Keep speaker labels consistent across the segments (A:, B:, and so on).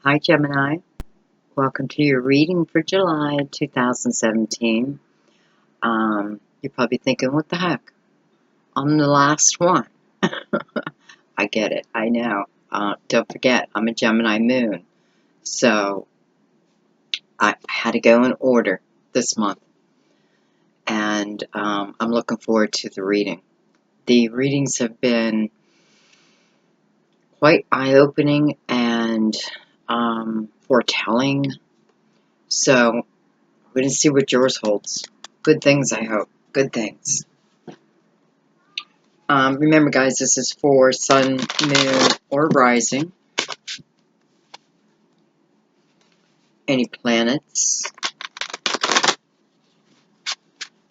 A: Hi Gemini, welcome to your reading for July 2017. You're probably thinking, what the heck? I'm the last one. I get it, I know. Don't forget, I'm a Gemini moon. So, I had to go in order this month. And I'm looking forward to the reading. The readings have been quite eye-opening and foretelling. So, we're going to see what yours holds. Good things, I hope. Good things. Remember, guys, this is for Sun, Moon, or Rising. Any planets.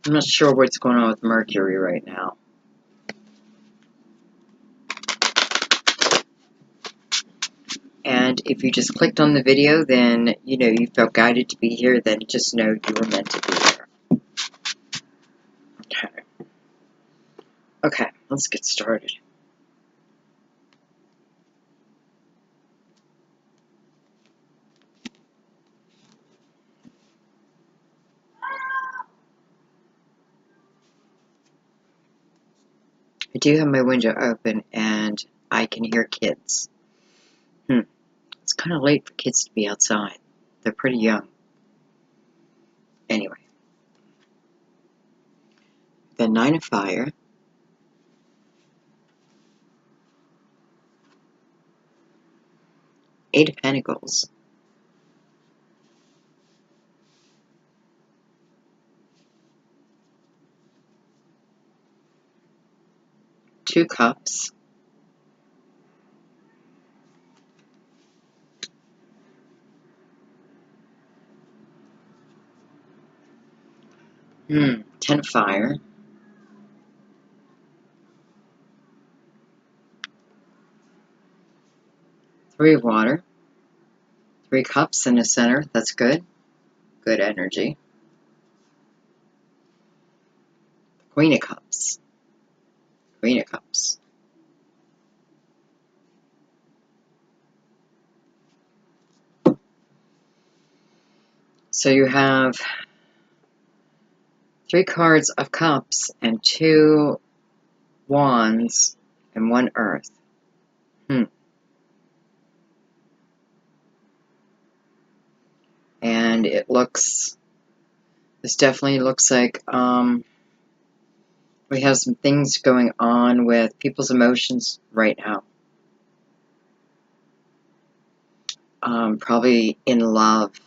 A: I'm not sure what's going on with Mercury right now. And if you just clicked on the video, then, you know, you felt guided to be here, then just know you were meant to be here. Okay. Okay, let's get started. I do have my window open, and I can hear kids. It's kind of late for kids to be outside. They're pretty young. Anyway. The Nine of Fire. Eight of Pentacles. Two Cups. Ten of Fire. Three of Water. Three Cups in the center. That's good. Good energy. Queen of Cups. Queen of Cups. So you have three cards of Cups and two Wands and one Earth. And it looks, this definitely looks like we have some things going on with people's emotions right now. Probably in love.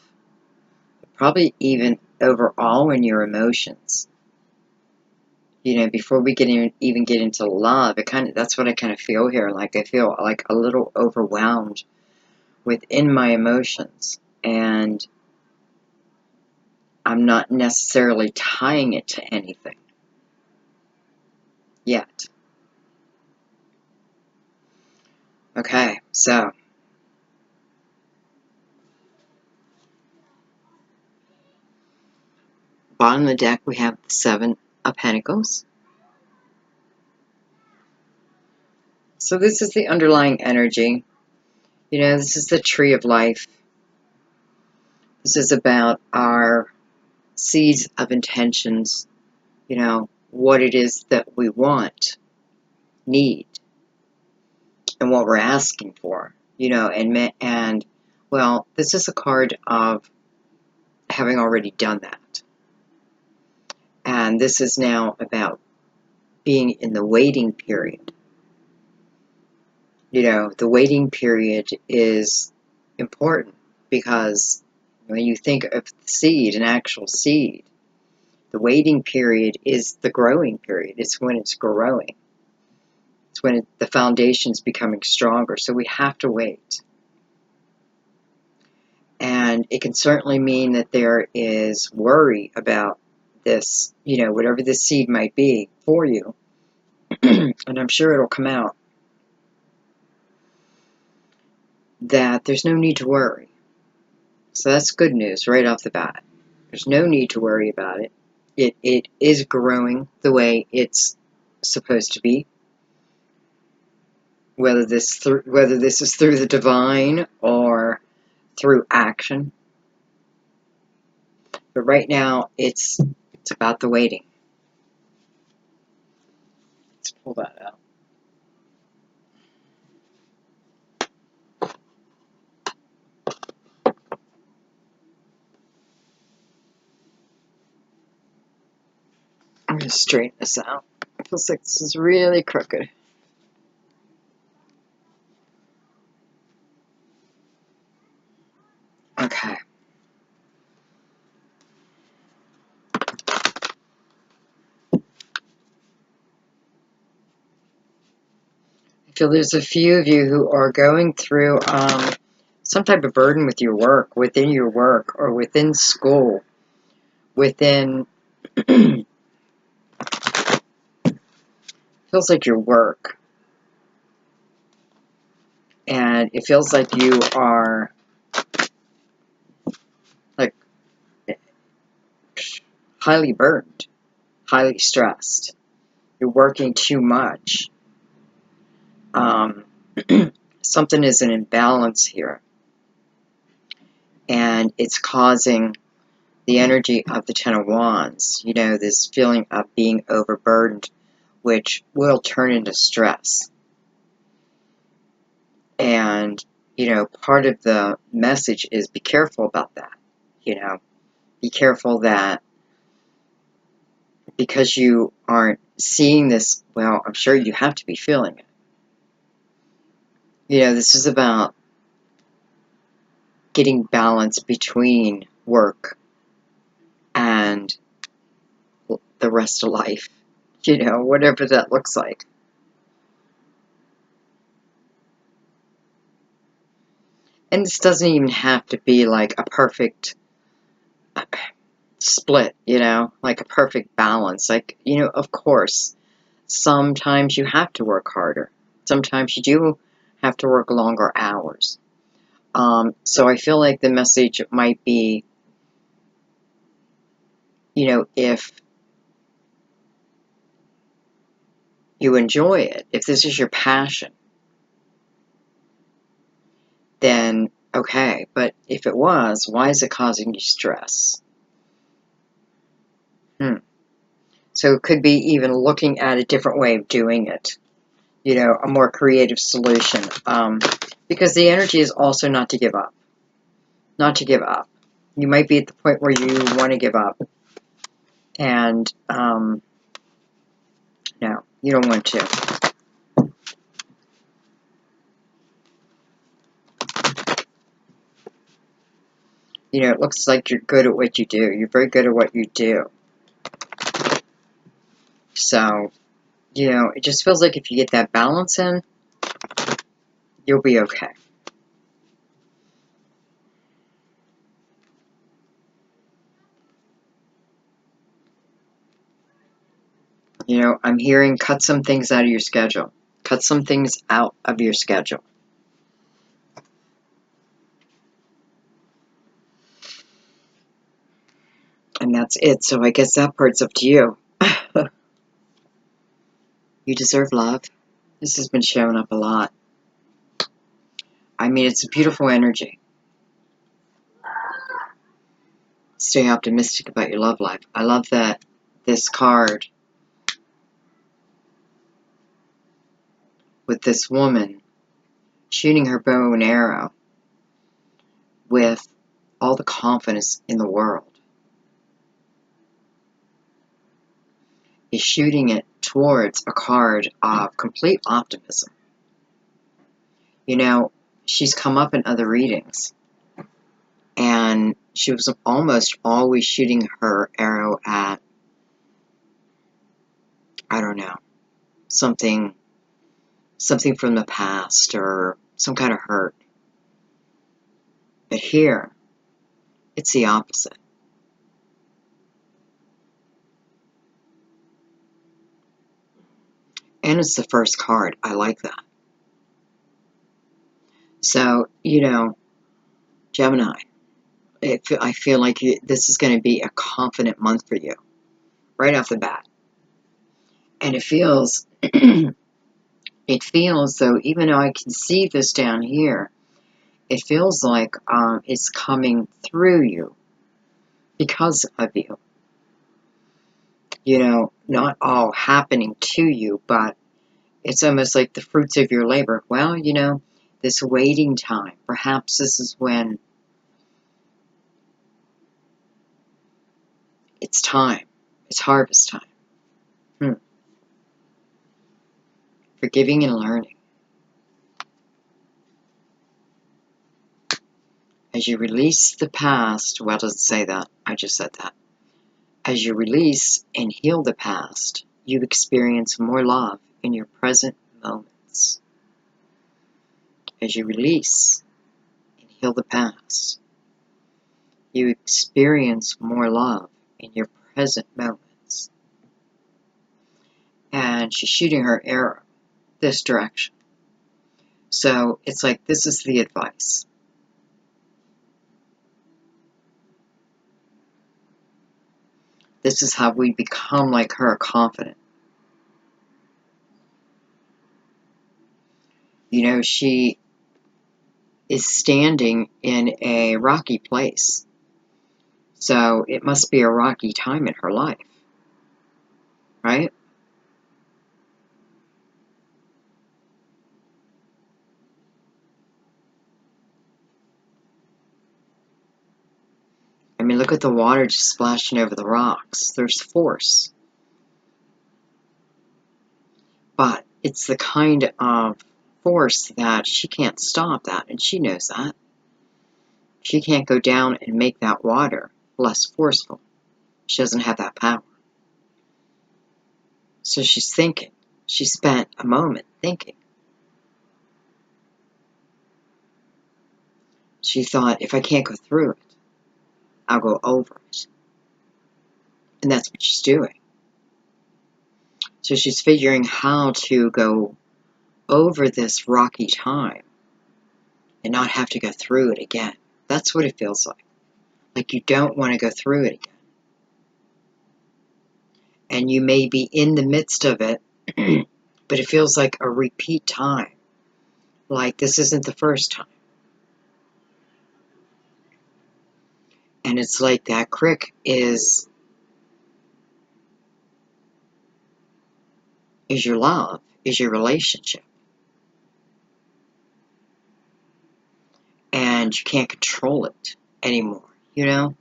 A: Probably even overall in your emotions. You know, before we even get into love, that's what I kind of feel here. Like I feel like a little overwhelmed within my emotions, and I'm not necessarily tying it to anything yet. Okay, so bottom of the deck we have the Seven of Pentacles. So this is the underlying energy. You know, this is the tree of life. This is about our seeds of intentions, you know, what it is that we want, need, and what we're asking for, you know, and well, this is a card of having already done that. And this is now about being in the waiting period. You know, the waiting period is important because when you think of the seed, an actual seed, the waiting period is the growing period. It's when it's growing. It's when the foundation's becoming stronger. So we have to wait. And it can certainly mean that there is worry about this, you know, whatever this seed might be for you. And I'm sure it'll come out. That there's no need to worry. So that's good news right off the bat. There's no need to worry about it. It is growing the way it's supposed to be. Whether this is through the divine or through action. But right now, it's about the waiting. Let's pull that out. I'm going to straighten this out. It feels like this is really crooked. Okay. I feel there's a few of you who are going through some type of burden with your work, within your work, or within school, within, feels like your work. And it feels like you are, like, highly burdened, highly stressed. You're working too much. Something is an imbalance here. And it's causing the energy of the Ten of Wands, you know, this feeling of being overburdened, which will turn into stress. And, you know, part of the message is be careful about that, you know. Be careful that because you aren't seeing this, well, I'm sure you have to be feeling it. You know, this is about getting balance between work and the rest of life, you know, whatever that looks like. And this doesn't even have to be like a perfect split, you know, like a perfect balance. Like, you know, of course, sometimes you have to work harder. Sometimes you do have to work longer hours. So I feel like the message might be, you know, if you enjoy it, if this is your passion, then okay. But if it was, why is it causing you stress? So it could be even looking at a different way of doing it, you know, a more creative solution. Because the energy is also not to give up. Not to give up. You might be at the point where you want to give up. And, no, you don't want to. You know, it looks like you're good at what you do. You're very good at what you do. So, you know, it just feels like if you get that balance in, you'll be okay. You know, I'm hearing cut some things out of your schedule. Cut some things out of your schedule. And that's it. So I guess that part's up to you. You deserve love. This has been showing up a lot. I mean, it's a beautiful energy. Stay optimistic about your love life. I love that this card with this woman shooting her bow and arrow with all the confidence in the world is shooting it towards a card of complete optimism. You know, she's come up in other readings, and she was almost always shooting her arrow at, I don't know, something from the past or some kind of hurt. But here, it's the opposite. And it's the first card. I like that. So, you know, Gemini, I feel like this is going to be a confident month for you, right off the bat. And it feels, it feels though, even though I can see this down here, It feels like it's coming through you because of you. You know, not all happening to you, but it's almost like the fruits of your labor. Well, you know, this waiting time, perhaps this is when it's time. It's harvest time. Forgiving and learning. As you release the past, well, it doesn't say that. I just said that. As you release and heal the past, you experience more love in your present moments. As you release and heal the past, you experience more love in your present moments. And she's shooting her arrow this direction. So it's like, this is the advice. This is how we become like her, confident. You know, she is standing in a rocky place. So it must be a rocky time in her life, right? I mean, look at the water just splashing over the rocks. There's force. But it's the kind of force that she can't stop that, and she knows that. She can't go down and make that water less forceful. She doesn't have that power. So she's thinking. She spent a moment thinking. She thought, if I can't go through it, I'll go over it. And that's what she's doing. So she's figuring how to go over this rocky time and not have to go through it again. That's what it feels like. Like you don't want to go through it again. And you may be in the midst of it, but it feels like a repeat time. Like this isn't the first time. And it's like that crick is your love, is your relationship. And you can't control it anymore, you know?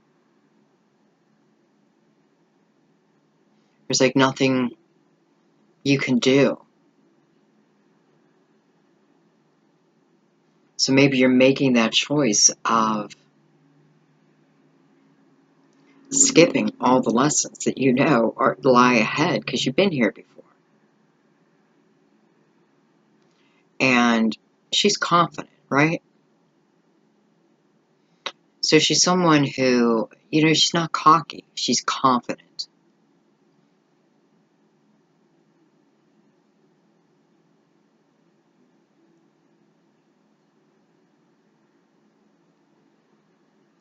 A: There's like nothing you can do. So maybe you're making that choice of skipping all the lessons that you know lie ahead because you've been here before. And she's confident, right? So she's someone who, you know, she's not cocky. She's confident.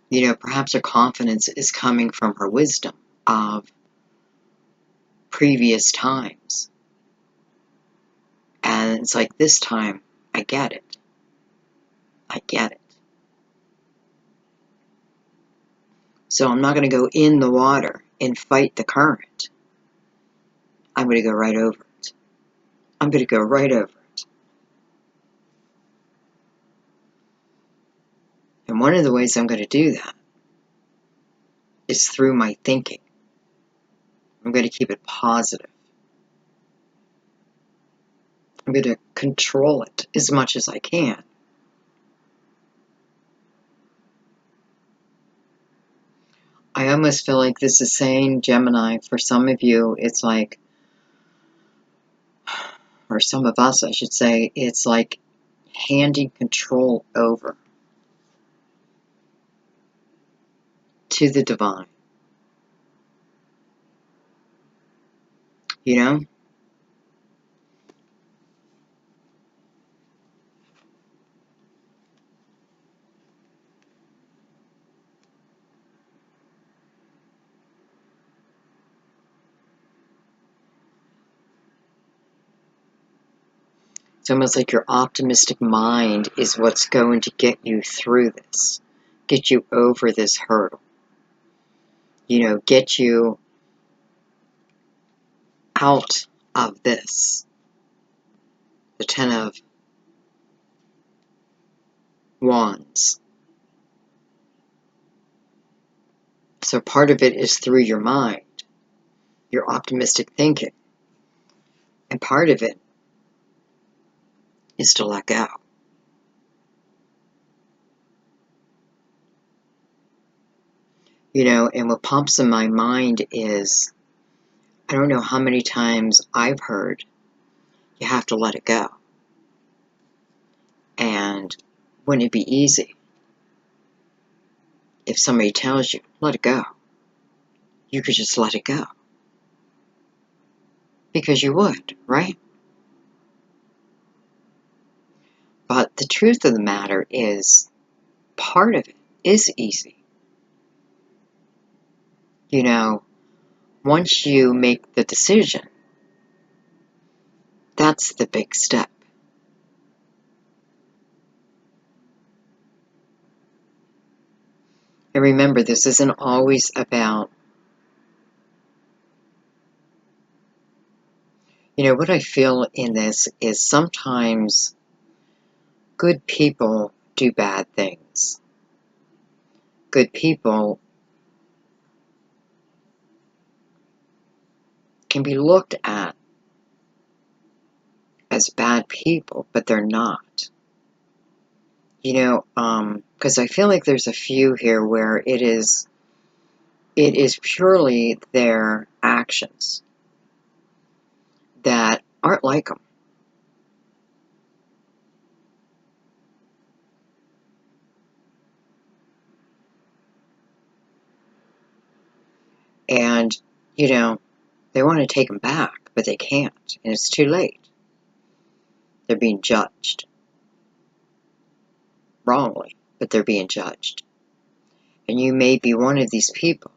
A: You know, perhaps her confidence is coming from her wisdom of previous times. And it's like, this time, I get it. I get it. So I'm not going to go in the water and fight the current. I'm going to go right over it. I'm going to go right over it. And one of the ways I'm going to do that is through my thinking. I'm going to keep it positive. I'm going to control it as much as I can. I almost feel like this is saying, Gemini, for some of you, it's like, or some of us, I should say, it's like handing control over to the divine. You know? It's almost like your optimistic mind is what's going to get you through this, get you over this hurdle, get you out of this. The Ten of Wands. So part of it is through your mind, your optimistic thinking. And part of it is to let go. And what pops in my mind is, I don't know how many times I've heard, you have to let it go. And wouldn't it be easy if somebody tells you, let it go? You could just let it go. Because you would, right? But the truth of the matter is, part of it is easy. Once you make the decision, that's the big step. And remember, this isn't always about, what I feel in this is sometimes good people do bad things. Good people can be looked at as bad people, but they're not. Because I feel like there's a few here where it is purely their actions that aren't like them. And, they want to take them back, but they can't, and it's too late. They're being judged. Wrongly, but they're being judged. And you may be one of these people.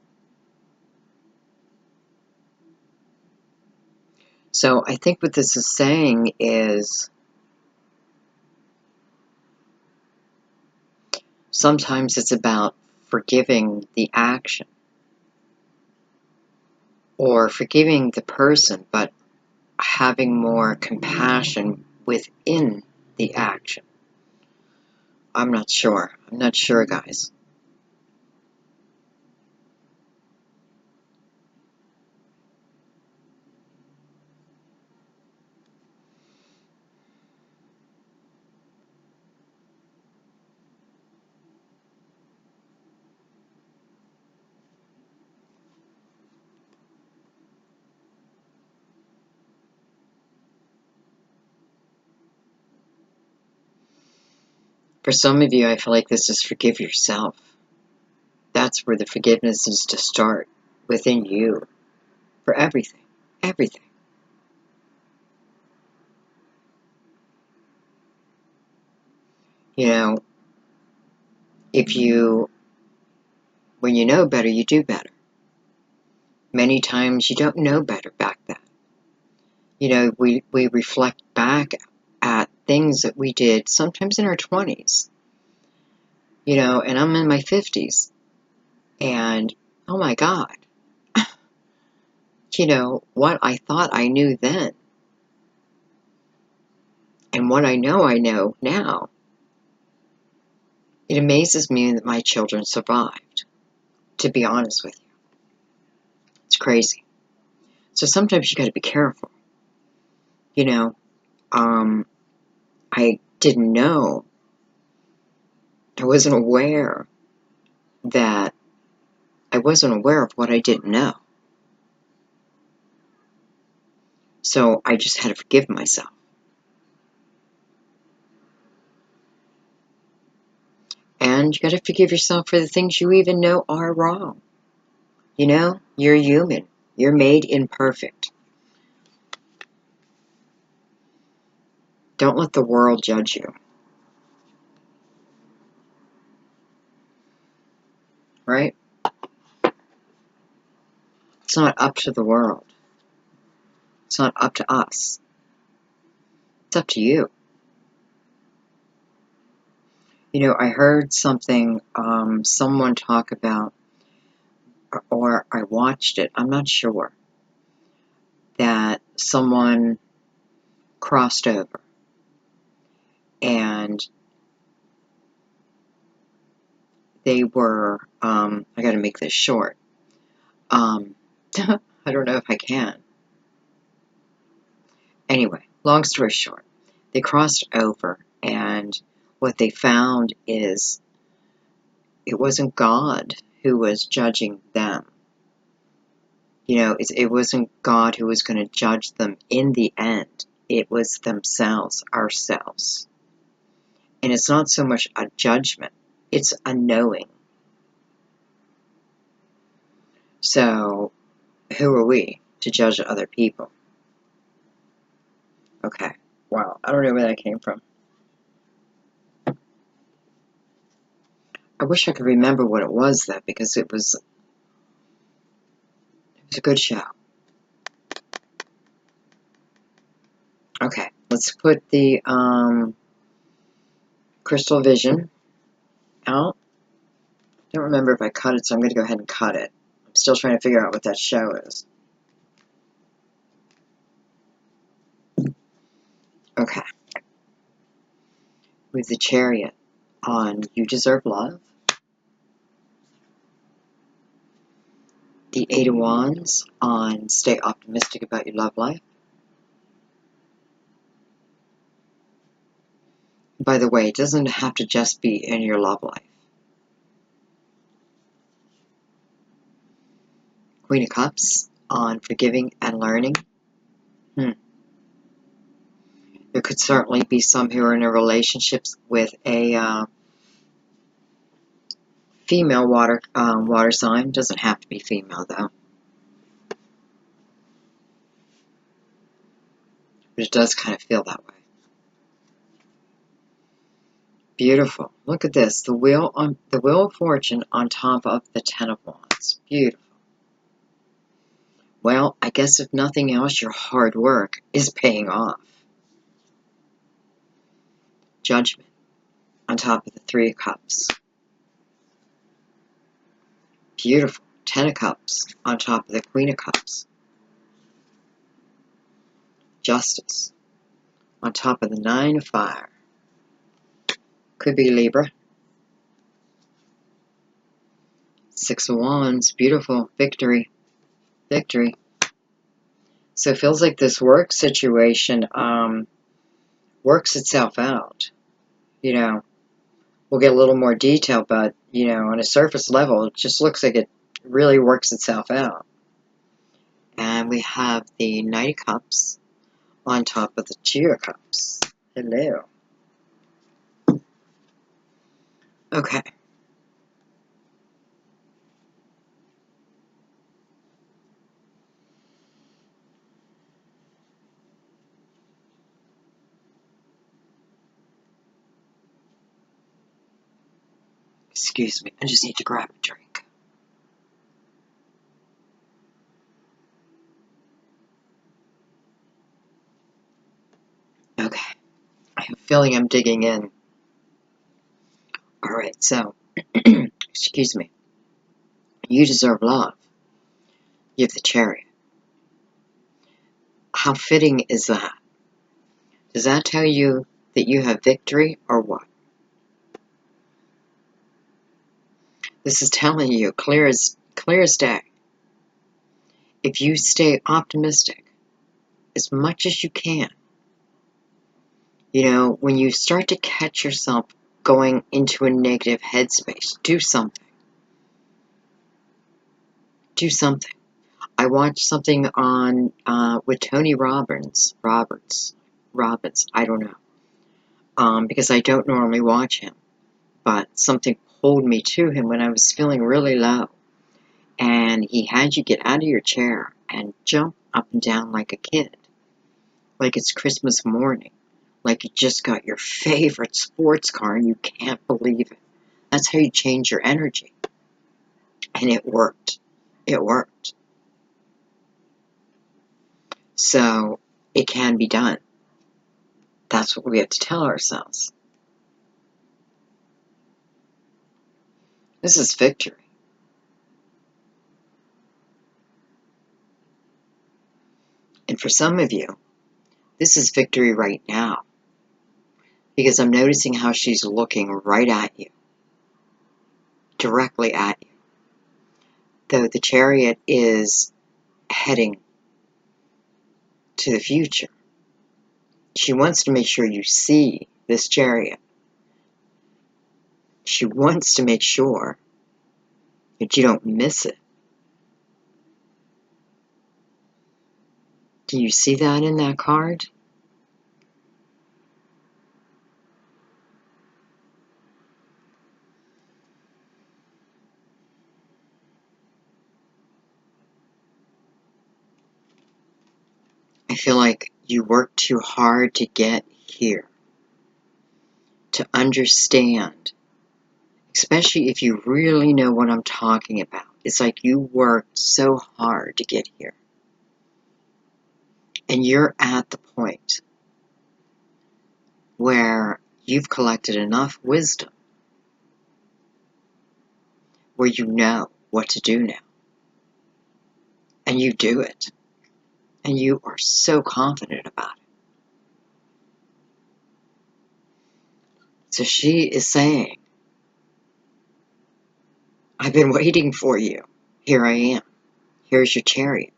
A: So I think what this is saying is, sometimes it's about forgiving the action or forgiving the person, but having more compassion within the action. I'm not sure. I'm not sure, guys. For some of you, I feel like this is forgive yourself. That's where the forgiveness is to start, within you, for everything. Everything. When you know better, you do better. Many times you don't know better back then. We reflect back at things that we did sometimes in our 20s, and I'm in my 50s, and oh my God, what I thought I knew then, and what I know now, it amazes me that my children survived, to be honest with you. It's crazy. So sometimes you got to be careful. I didn't know. I wasn't aware that I wasn't aware of what I didn't know. So I just had to forgive myself. And you got to forgive yourself for the things you even know are wrong. You're human. You're made imperfect. Don't let the world judge you. Right? It's not up to the world. It's not up to us. It's up to you. I heard something, someone talk about, or I watched it, I'm not sure, that someone crossed over and they were, I gotta make this short. I don't know if I can. Anyway, long story short, they crossed over, and what they found is it wasn't God who was judging them. It wasn't God who was going to judge them in the end. It was themselves, ourselves. And it's not so much a judgment, it's a knowing. So, who are we to judge other people? Okay, wow, I don't know where that came from. I wish I could remember what it was, though, because it was a good show. Okay, let's put the Crystal Vision out. I don't remember if I cut it, so I'm going to go ahead and cut it. I'm still trying to figure out what that show is. Okay. With the Chariot on You Deserve Love. The Eight of Wands on Stay Optimistic About Your Love Life. By the way, it doesn't have to just be in your love life. Queen of Cups on Forgiving and Learning. There could certainly be some who are in a relationship with a female water sign. Doesn't have to be female, though. But it does kind of feel that way. Beautiful. Look at this. The Wheel of Fortune on top of the Ten of Wands. Beautiful. Well, I guess if nothing else, your hard work is paying off. Judgment on top of the Three of Cups. Beautiful. Ten of Cups on top of the Queen of Cups. Justice on top of the Nine of Fire. Could be Libra. Six of Wands. Beautiful. Victory. Victory. So it feels like this work situation works itself out. We'll get a little more detail, but, on a surface level, it just looks like it really works itself out. And we have the Knight of Cups on top of the Two of Cups. Hello. Okay. Excuse me, I just need to grab a drink. Okay. I have a feeling I'm digging in. Alright, so, excuse me. You deserve love. You have the Chariot. How fitting is that? Does that tell you that you have victory or what? This is telling you clear as day. If you stay optimistic as much as you can, when you start to catch yourself going into a negative headspace, do something. Do something. I watched something on with Tony Robbins, I don't know, because I don't normally watch him, but something pulled me to him when I was feeling really low, and he had you get out of your chair and jump up and down like a kid, like it's Christmas morning, like you just got your favorite sports car and you can't believe it. That's how you change your energy, and it worked. It worked. So it can be done. That's what we have to tell ourselves. This is victory. And for some of you, this is victory right now. Because I'm noticing how she's looking right at you. Directly at you. Though the Chariot is heading to the future. She wants to make sure you see this Chariot. She wants to make sure that you don't miss it. Do you see that in that card? I feel like you worked too hard to get here. To understand. Especially if you really know what I'm talking about. It's like you worked so hard to get here. And you're at the point where you've collected enough wisdom where you know what to do now. And you do it. And you are so confident about it. So she is saying, I've been waiting for you. Here I am. Here's your Chariot.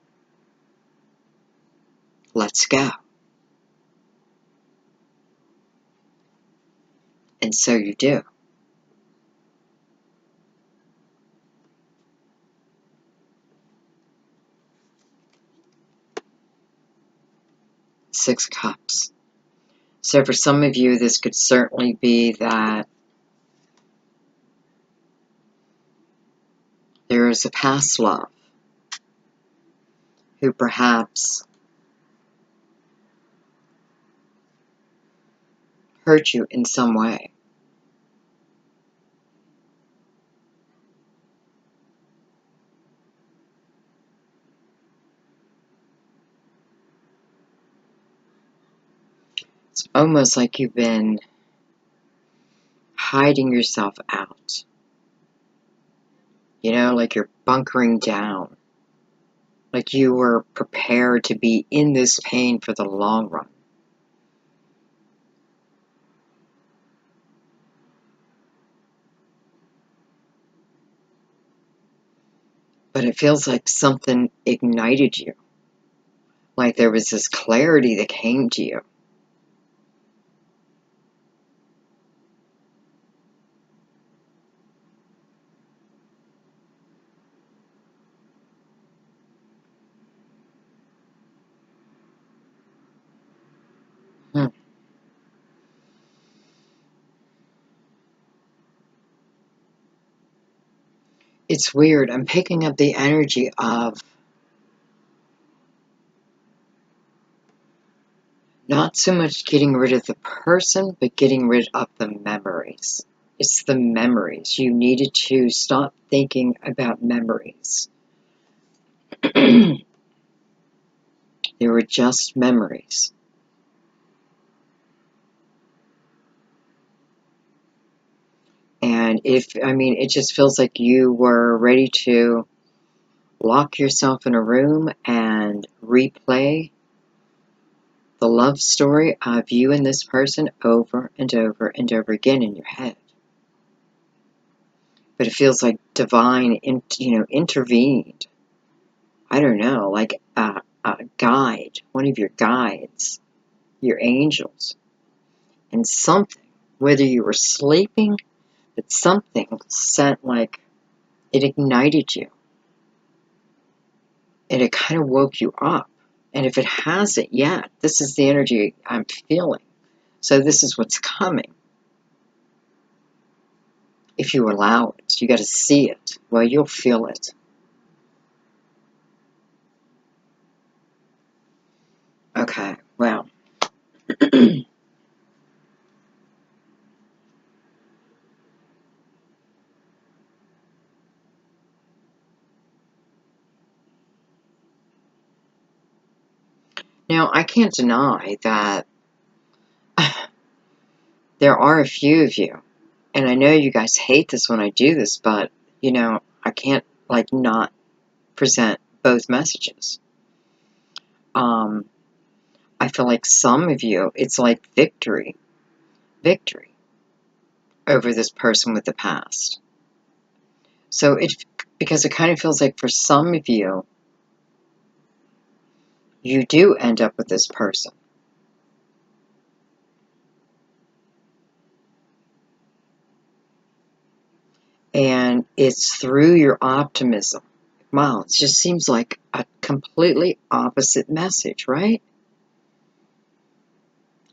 A: Let's go. And so you do. Six Cups. So for some of you, this could certainly be that there is a past love who perhaps hurt you in some way. It's almost like you've been hiding yourself out. You know, like you're bunkering down. Like you were prepared to be in this pain for the long run. But it feels like something ignited you. Like there was this clarity that came to you. Hmm. It's weird. I'm picking up the energy of not so much getting rid of the person, but getting rid of the memories. It's the memories. You needed to stop thinking about memories. They were just memories. And it just feels like you were ready to lock yourself in a room and replay the love story of you and this person over and over and over again in your head. But it feels like divine, intervened. I don't know, like a guide, one of your guides, your angels, and something, whether you were sleeping, but something sent like it ignited you. And it kind of woke you up. And if it hasn't yet, this is the energy I'm feeling. So this is what's coming. If you allow it, you got to see it. Well, you'll feel it. Okay, well. Now, I can't deny that there are a few of you, and I know you guys hate this when I do this, but You know, I can't, like, not present both messages. I feel like some of you, it's like victory over this person with the past. So because it kind of feels like for some of you, you do end up with this person. And it's through your optimism. Wow, it just seems like a completely opposite message, right?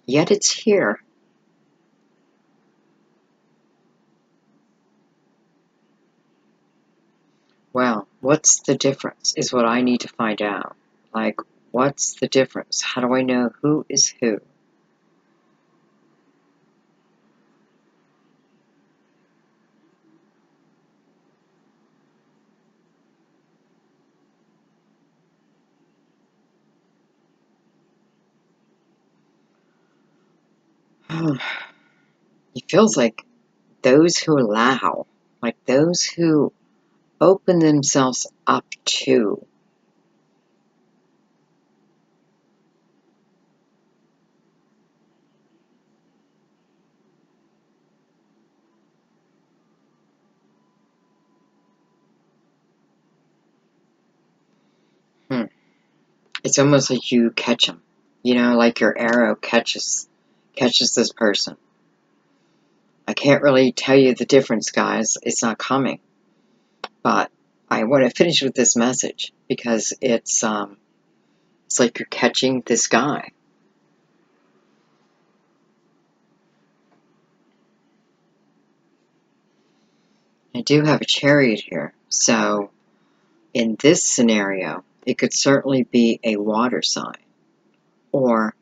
A: Yet it's here. Well, what's the difference is what I need to find out. Like, what's the difference? How do I know who is who? It feels like those who allow, like those who open themselves up to. It's almost like you catch them, like your arrow catches this person. I can't really tell you the difference, guys. It's not coming. But I want to finish with this message because it's like you're catching this guy. I do have a chariot here. So in this scenario, it could certainly be a water sign or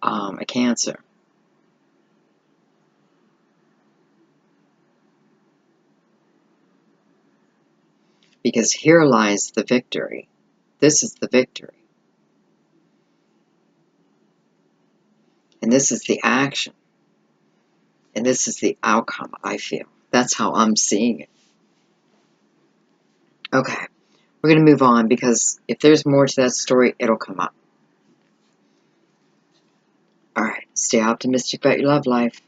A: a Cancer. Because here lies the victory. This is the victory. And this is the action. And this is the outcome, I feel. That's how I'm seeing it. Okay, we're going to move on because if there's more to that story, it'll come up. Alright, stay optimistic about your love life.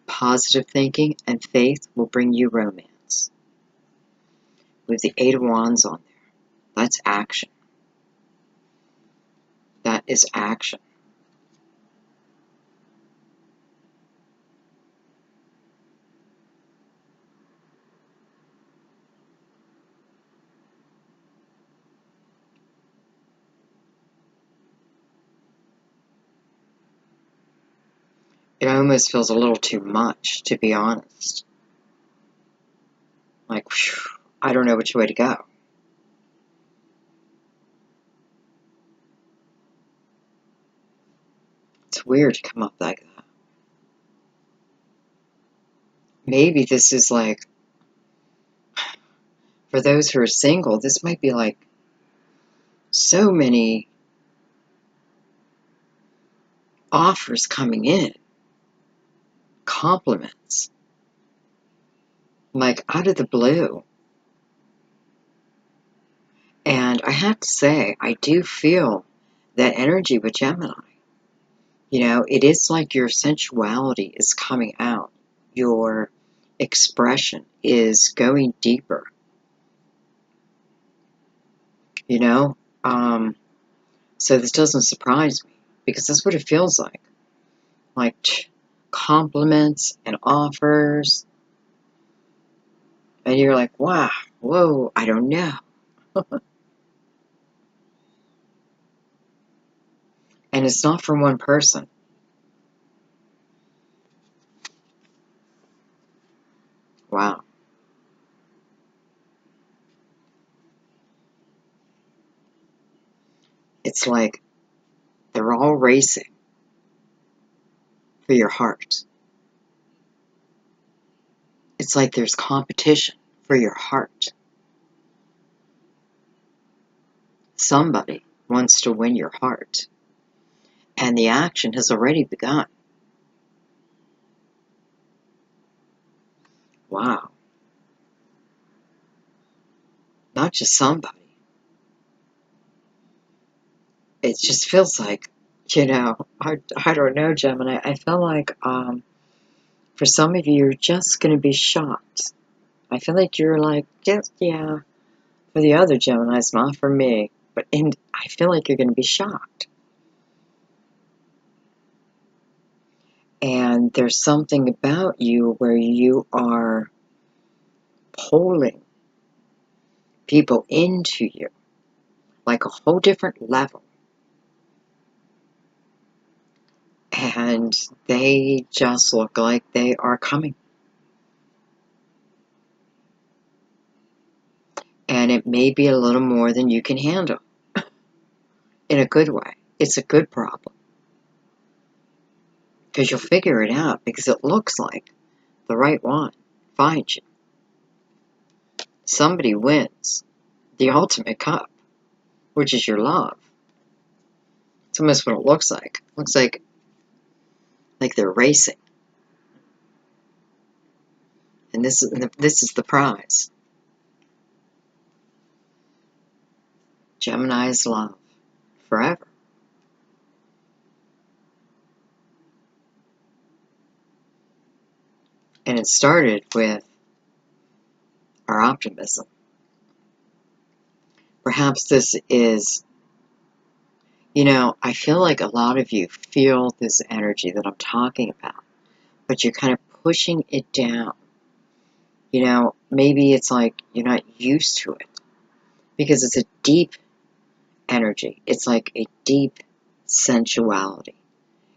A: Positive thinking and faith will bring you romance. With the Eight of Wands on there, that's action. That is action. It almost feels a little too much, to be honest. Like, whew, I don't know which way to go. It's weird to come up like that. Maybe this is like, for those who are single, this might be like so many offers coming in, compliments, like out of the blue. And I have to say, I do feel that energy with Gemini. It is like your sensuality is coming out. Your expression is going deeper. You know? So this doesn't surprise me because that's what it feels like. Like compliments and offers. And you're like, wow, whoa, I don't know. And it's not from one person. Wow. It's like they're all racing for your heart. It's like there's competition for your heart. Somebody wants to win your heart. And the action has already begun. Wow. Not just somebody. It just feels like, I don't know, Gemini. I feel like for some of you, you're just going to be shocked. I feel like you're like, yes, yeah, for the other Geminis, not for me. And I feel like you're going to be shocked. And there's something about you where you are pulling people into you, like a whole different level. And they just look like they are coming. And it may be a little more than you can handle in a good way. It's a good problem. Because you'll figure it out because it looks like the right one finds you. Somebody wins the ultimate cup, which is your love. It's almost what it looks like. It looks like they're racing. And this is the prize. Gemini's love forever. And it started with our optimism. Perhaps this is, I feel like a lot of you feel this energy that I'm talking about, but you're kind of pushing it down. Maybe it's like you're not used to it because it's a deep energy. It's like a deep sensuality.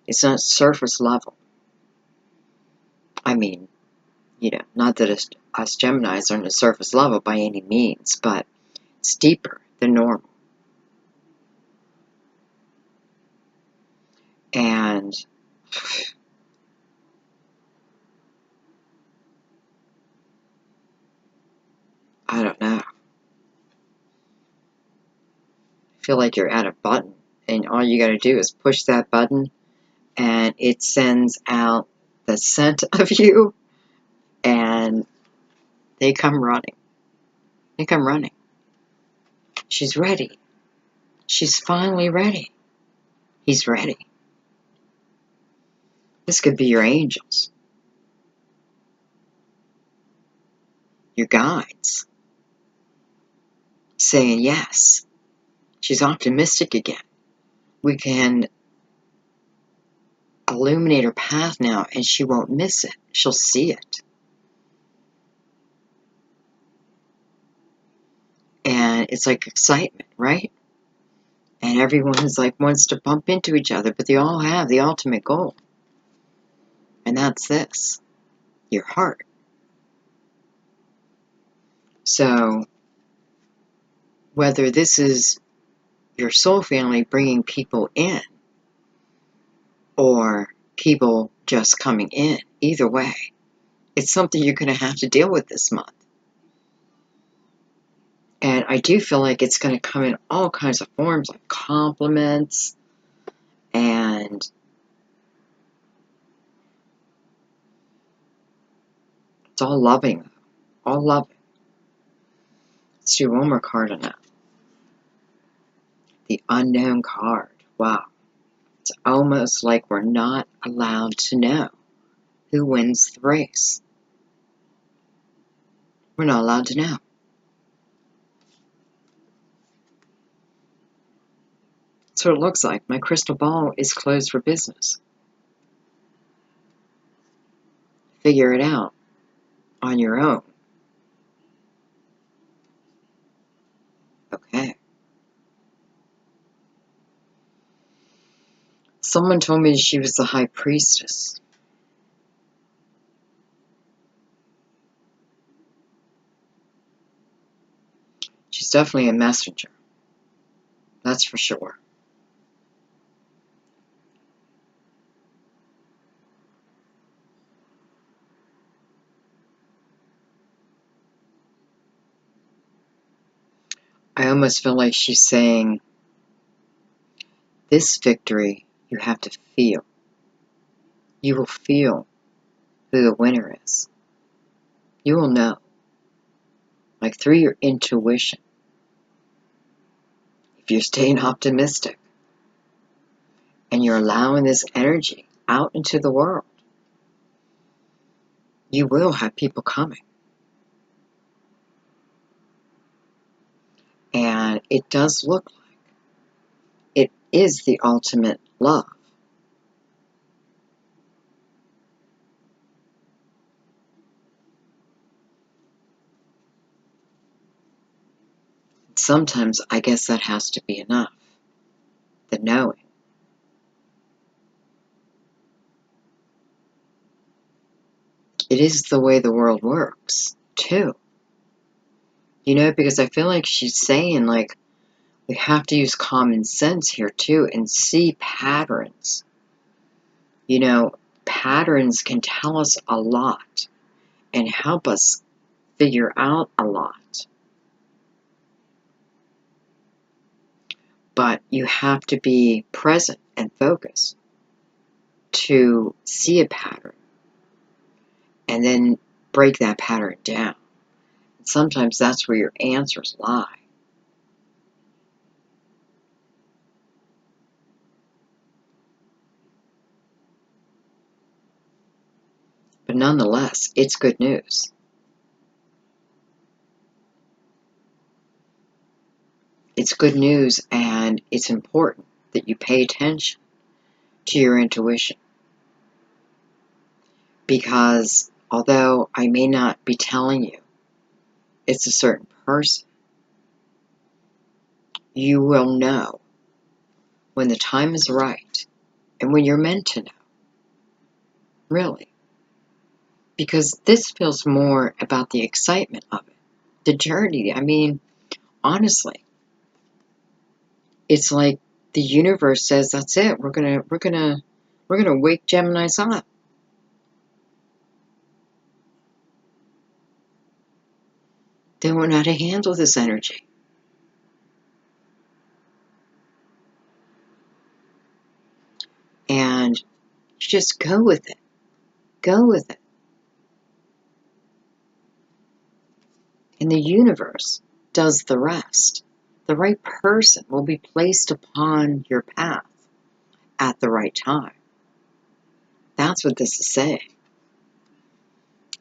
A: It's not surface level. I mean, not that us Geminis are on the surface level by any means, but it's deeper than normal. And I don't know. I feel like you're at a button, and all you got to do is push that button, and it sends out the scent of you, and they come running. They come running. She's ready. She's finally ready. He's ready. This could be your angels, your guides, saying yes. She's optimistic again. We can illuminate her path now, and she won't miss it. She'll see it. And it's like excitement, right? And everyone is like wants to bump into each other, but they all have the ultimate goal. And that's this, your heart. So whether this is your soul family bringing people in or people just coming in, either way, it's something you're going to have to deal with this month. And I do feel like it's going to come in all kinds of forms, like compliments and it's all loving. All loving. Let's do one more card on that. The unknown card. Wow. It's almost like we're not allowed to know who wins the race. We're not allowed to know. That's what it looks like. My crystal ball is closed for business. Figure it out on your own. Okay. Someone told me she was the high priestess. She's definitely a messenger. That's for sure. I almost feel like she's saying, this victory you have to feel. You will feel who the winner is. You will know, like through your intuition, if you're staying optimistic and you're allowing this energy out into the world, you will have people coming. And it does look like it is the ultimate love. Sometimes I guess that has to be enough, the knowing. It is the way the world works, too. You know, because I feel like she's saying, like, we have to use common sense here, too, and see patterns. You know, patterns can tell us a lot and help us figure out a lot. But you have to be present and focused to see a pattern and then break that pattern down. Sometimes that's where your answers lie. But nonetheless, it's good news. It's good news, and it's important that you pay attention to your intuition. Because although I may not be telling you it's a certain person, you will know when the time is right and when you're meant to know. Really. Because this feels more about the excitement of it, the journey. I mean, honestly, it's like the universe says, that's it. We're gonna wake Gemini's up. They won't know how to handle this energy. And you just go with it. Go with it. And the universe does the rest. The right person will be placed upon your path at the right time. That's what this is saying.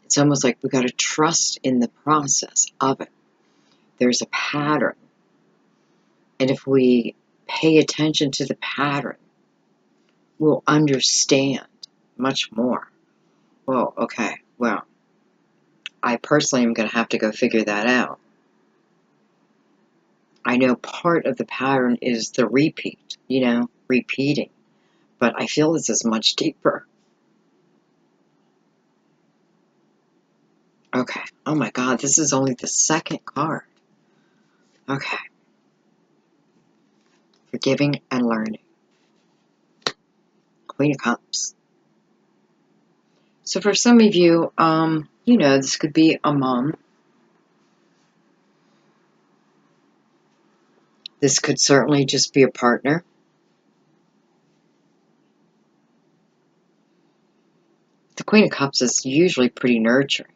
A: It's almost like we got to trust in the process of it. There's a pattern. And if we pay attention to the pattern, we'll understand much more. Well, okay, well, I personally am going to have to go figure that out. I know part of the pattern is the repeat, repeating. But I feel this is much deeper. Okay. Oh my God, this is only the second card. Okay. Forgiving and learning. Queen of Cups. So for some of you, this could be a mom. This could certainly just be a partner. The Queen of Cups is usually pretty nurturing.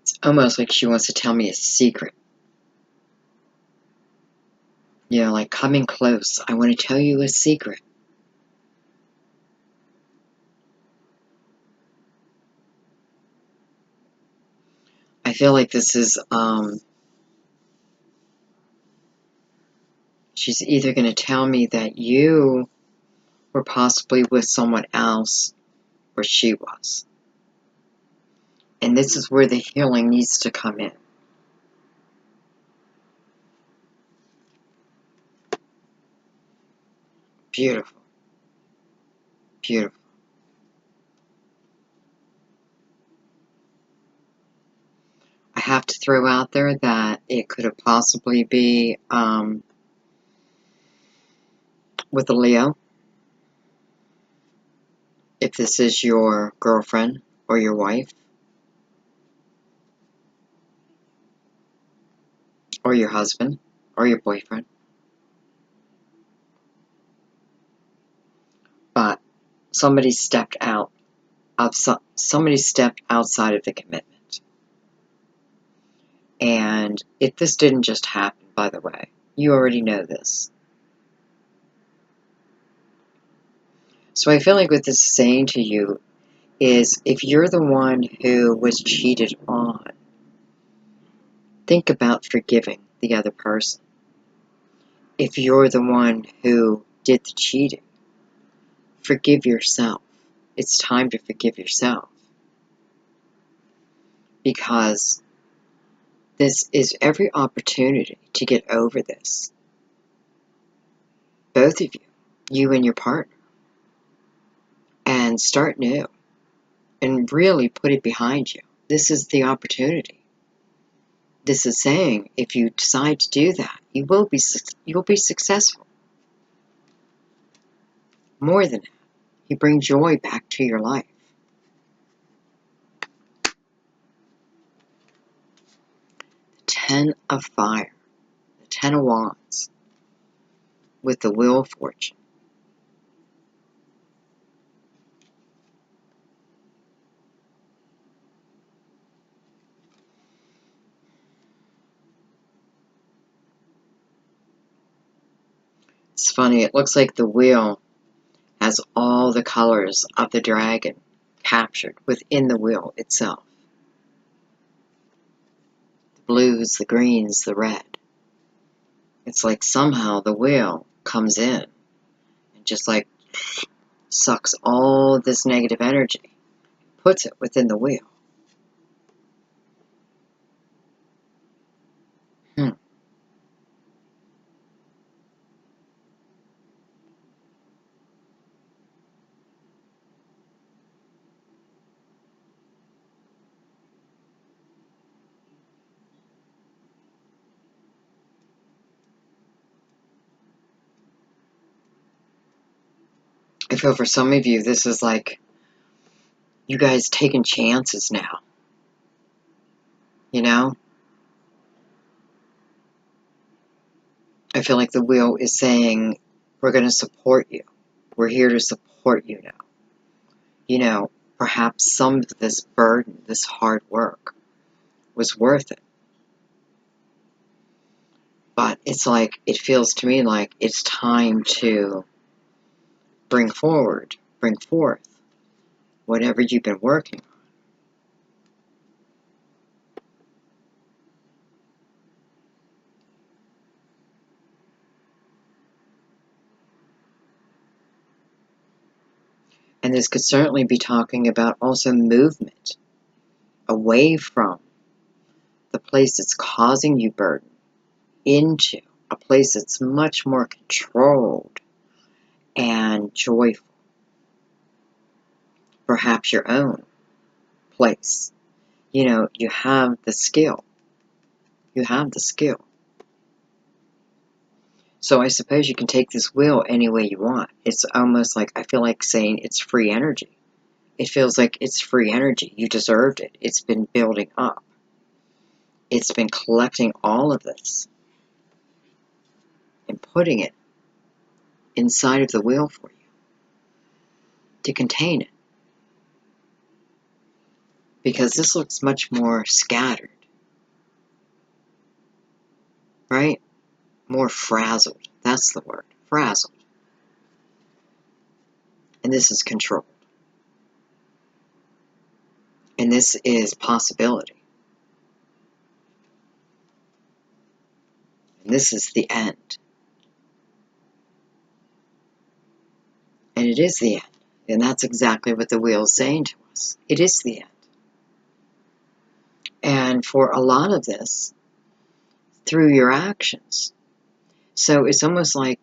A: It's almost like she wants to tell me a secret. Like coming close. I want to tell you a secret. I feel like this is, she's either going to tell me that you were possibly with someone else or she was. And this is where the healing needs to come in. Beautiful. Beautiful. I have to throw out there that it could have possibly be with a Leo. If this is your girlfriend or your wife or your husband or your boyfriend. But somebody stepped out of somebody stepped outside of the commitment. And if this didn't just happen, by the way, you already know this. So I feel like what this is saying to you is if you're the one who was cheated on, think about forgiving the other person. If you're the one who did the cheating, forgive yourself. It's time to forgive yourself. Because this is every opportunity to get over this. Both of you and your partner. And start new. And really put it behind you. This is the opportunity. This is saying if you decide to do that, you'll be successful. More than that, you bring joy back to your life. The 10 of Fire, the 10 of Wands, with the Wheel of Fortune. It's funny, it looks like the wheel has all the colors of the dragon captured within the wheel itself. The blues, the greens, the red. It's like somehow the wheel comes in and just like sucks all this negative energy, puts it within the wheel. I feel for some of you, this is like you guys taking chances now. You know? I feel like the wheel is saying, we're going to support you. We're here to support you now. You know, perhaps some of this burden, this hard work, was worth it. But it's like, it feels to me like it's time to bring forth whatever you've been working on. And this could certainly be talking about also movement away from the place that's causing you burden into a place that's much more controlled and joyful. Perhaps your own place. You know, you have the skill. You have the skill. So I suppose you can take this wheel any way you want. It's almost like, I feel like saying it's free energy. It feels like it's free energy. You deserved it. It's been building up. It's been collecting all of this and putting it inside of the wheel for you to contain it. Because this looks much more scattered, right? More frazzled. That's the word. Frazzled. And this is controlled. And this is possibility. And this is the end. And it is the end. And that's exactly what the wheel is saying to us. It is the end. And for a lot of this, through your actions. So it's almost like,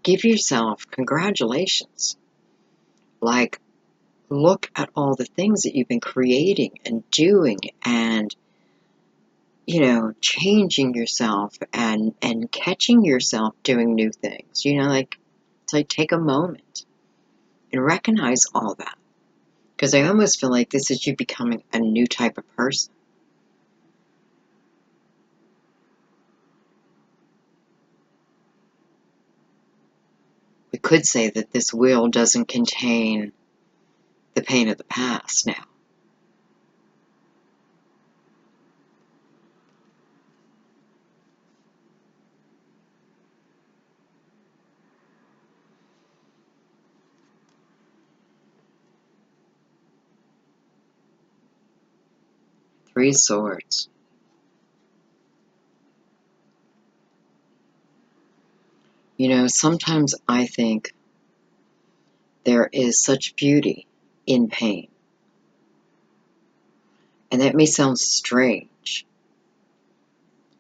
A: give yourself congratulations. Like, look at all the things that you've been creating and doing and, you know, changing yourself and catching yourself doing new things. You know, like, it's like take a moment and recognize all that. Because I almost feel like this is you becoming a new type of person. We could say that this wheel doesn't contain the pain of the past now. Three Swords. You know, sometimes I think there is such beauty in pain. And that may sound strange.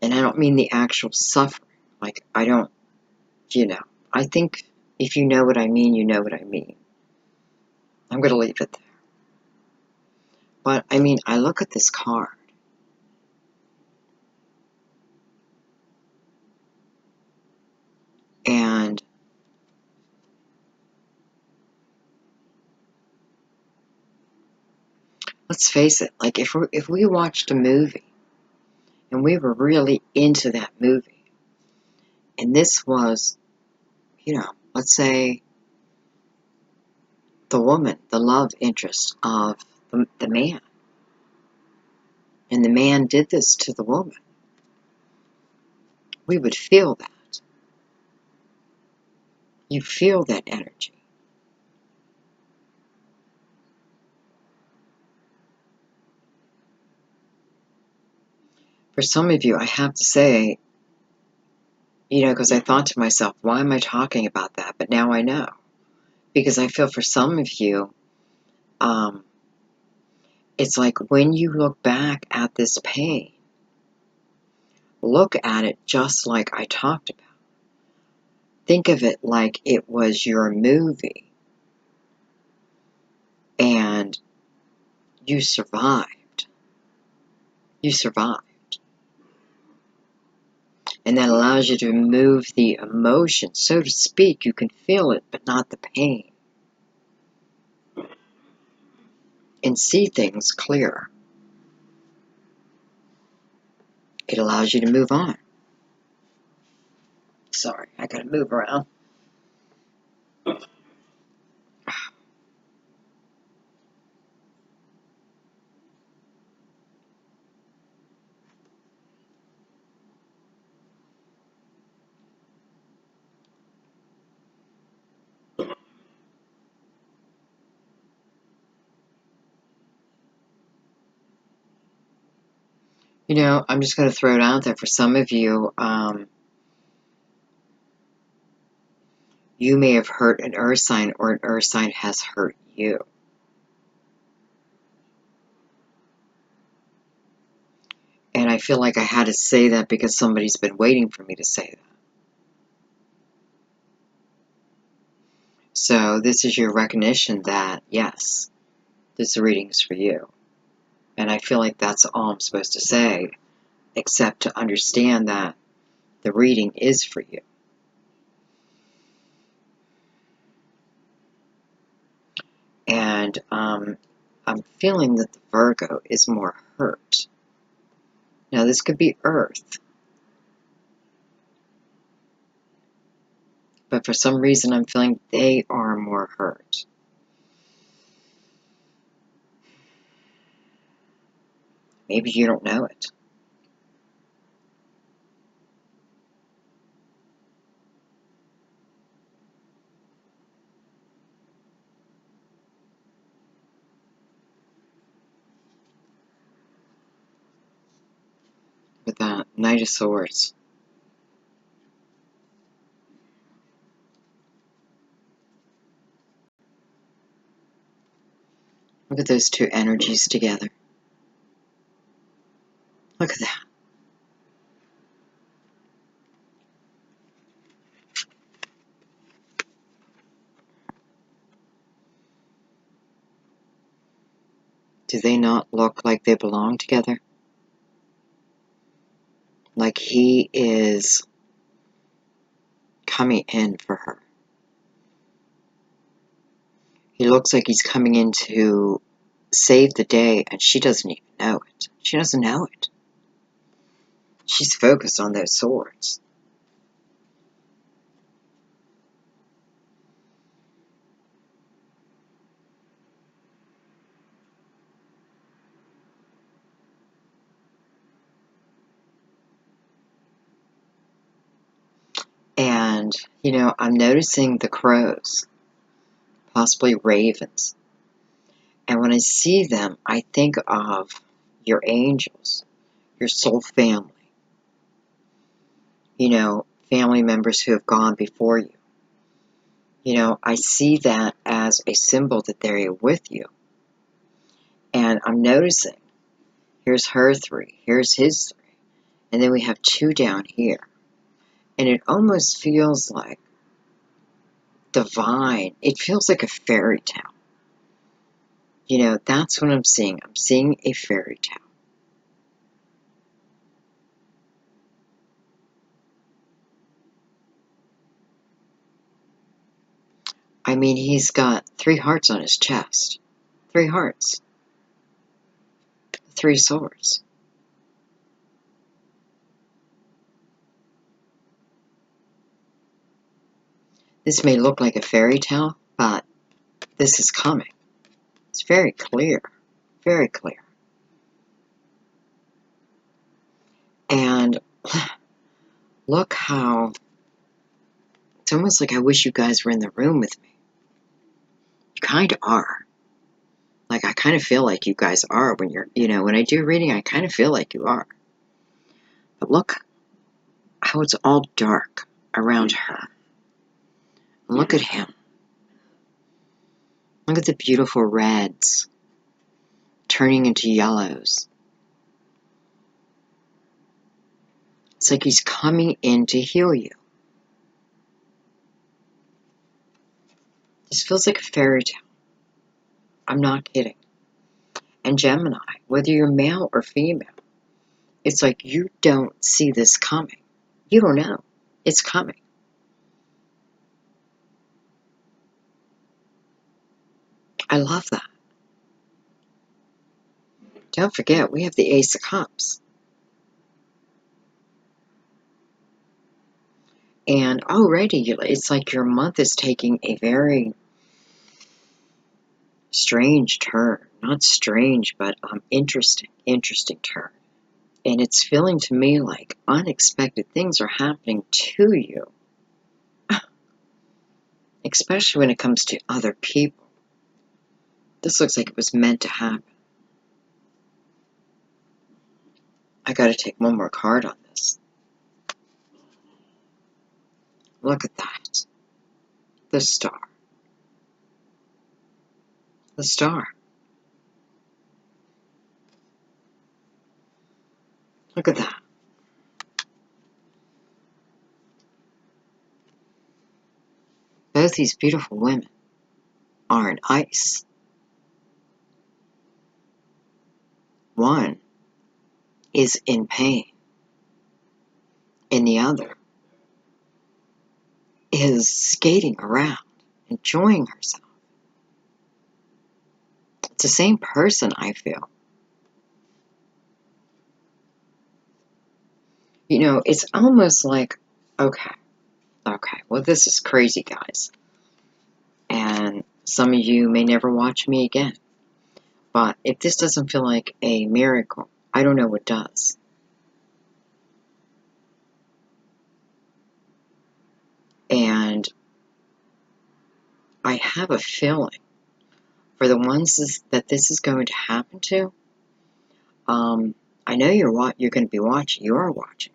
A: And I don't mean the actual suffering. Like, I don't, I think if you know what I mean, you know what I mean. I'm going to leave it there. But, I mean, I look at this card. And let's face it, like if we watched a movie and we were really into that movie, and this was, let's say the woman, the love interest of the man, and the man did this to the woman, we would feel that. You feel that energy. For some of you, I have to say, because I thought to myself, why am I talking about that? But now I know. Because I feel for some of you, it's like when you look back at this pain, look at it just like I talked about. Think of it like it was your movie and you survived. You survived. And that allows you to remove the emotion, so to speak. You can feel it, but not the pain. And see things clearer. It allows you to move on. Sorry, I gotta move around. I'm just going to throw it out there for some of you. You may have hurt an earth sign, or an earth sign has hurt you. And I feel like I had to say that because somebody's been waiting for me to say that. So this is your recognition that, yes, this reading is for you. And I feel like that's all I'm supposed to say, except to understand that the reading is for you. And I'm feeling that the Virgo is more hurt. Now, this could be Earth. But for some reason, I'm feeling they are more hurt. Maybe you don't know it. With that Knight of Swords. Look at those two energies together. Look at that. Do they not look like they belong together? Like he is coming in for her. He looks like he's coming in to save the day, and she doesn't even know it. She doesn't know it. She's focused on those swords. And, I'm noticing the crows, possibly ravens. And when I see them, I think of your angels, your soul family, family members who have gone before you. I see that as a symbol that they're with you. And I'm noticing, here's her 3, here's his 3, and then we have 2 down here. And it almost feels like divine. It feels like a fairy tale. That's what I'm seeing. I'm seeing a fairy tale. I mean, he's got 3 hearts on his chest. 3 hearts. 3 swords. This may look like a fairy tale, but this is coming. It's very clear. Very clear. And look how, it's almost like I wish you guys were in the room with me. You kind of are. Like, I kind of feel like you guys are when you're, when I do reading, I kind of feel like you are. But look how it's all dark around her. And look at him. Look at the beautiful reds turning into yellows. It's like he's coming in to heal you. This feels like a fairy tale. I'm not kidding. And Gemini, whether you're male or female, it's like you don't see this coming. You don't know. It's coming. I love that. Don't forget, we have the Ace of Cups. And already, it's like your month is taking a very strange turn. Not strange, but interesting turn. And it's feeling to me like unexpected things are happening to you. Especially when it comes to other people. This looks like it was meant to happen. I gotta take one more card on this. Look at that. The star. The star. Look at that. Both these beautiful women are in ice. One is in pain, and the other is skating around, enjoying herself. It's the same person, I feel. It's almost like, okay, well, this is crazy, guys. And some of you may never watch me again. But if this doesn't feel like a miracle, I don't know what does. And I have a feeling for the ones that this is going to happen to, I know you're going to be watching. You are watching.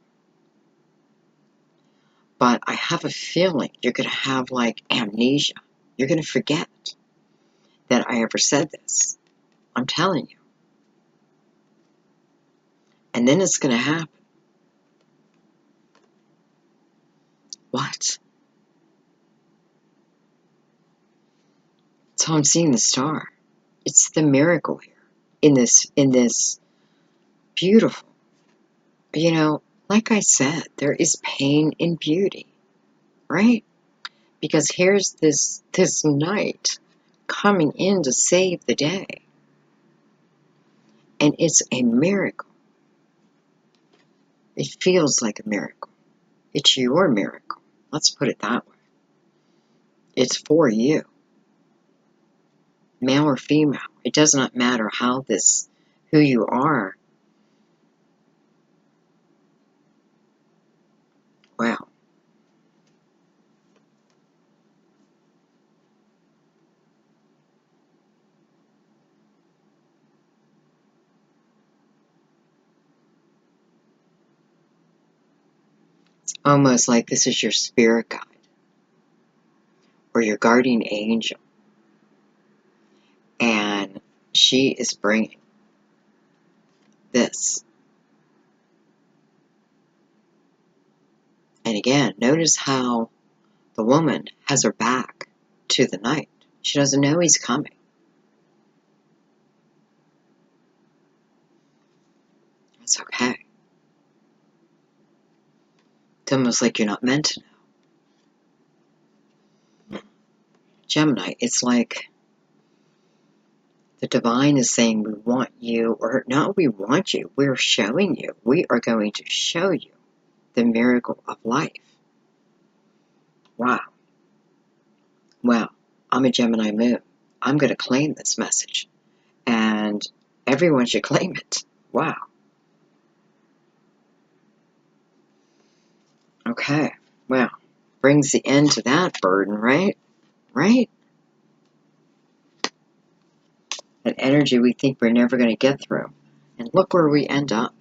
A: But I have a feeling you're going to have like amnesia. You're going to forget that I ever said this. I'm telling you. And then it's going to happen. What? So I'm seeing the star. It's the miracle here. In this beautiful. Like I said, there is pain in beauty. Right? Because here's this knight coming in to save the day. And it's a miracle. It feels like a miracle. It's your miracle. Let's put it that way. It's for you. Male or female. It does not matter who you are. Wow. It's almost like this is your spirit guide or your guardian angel. And she is bringing this. And again, notice how the woman has her back to the knight. She doesn't know he's coming. It's okay. It's almost like you're not meant to know. Gemini, it's like the divine is saying, we want you, or not we want you, we're showing you. We are going to show you the miracle of life. Wow. Well, I'm a Gemini moon. I'm going to claim this message. And everyone should claim it. Wow. Okay. Well, brings the end to that burden, right? Right? An energy we think we're never going to get through. And look where we end up.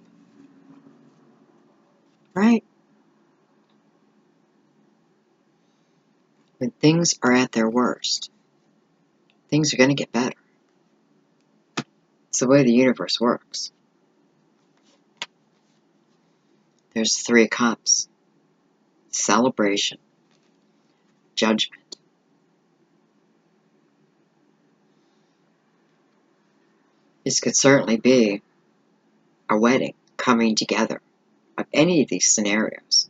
A: Right? When things are at their worst, things are going to get better. It's the way the universe works. There's 3 of Cups. Celebration. Judgment. This could certainly be a wedding coming together of any of these scenarios.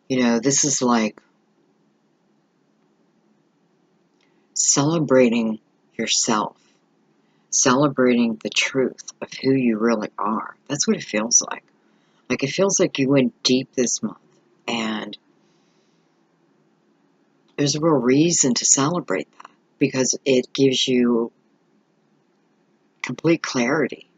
A: You know, this is like celebrating yourself, celebrating the truth of who you really are. That's what it feels like. Like, it feels like you went deep this month, and there's a real reason to celebrate that, because it gives you complete clarity.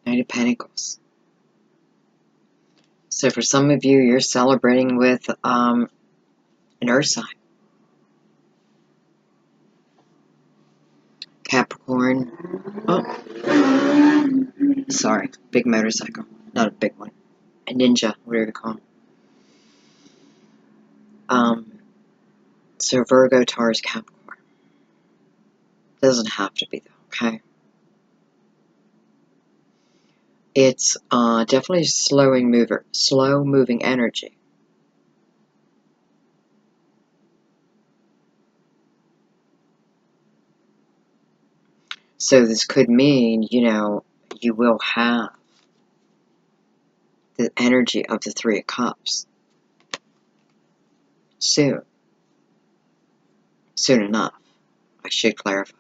A: Knight of Pentacles. So for some of you, you're celebrating with an earth sign. Capricorn. Oh, sorry. Big motorcycle. Not a big one. A ninja, whatever you call them. So Virgo, Taurus, Capricorn. Doesn't have to be though, okay? It's definitely slow moving energy. So this could mean, you know, you will have the energy of the 3 of Cups soon. Soon enough. I should clarify that.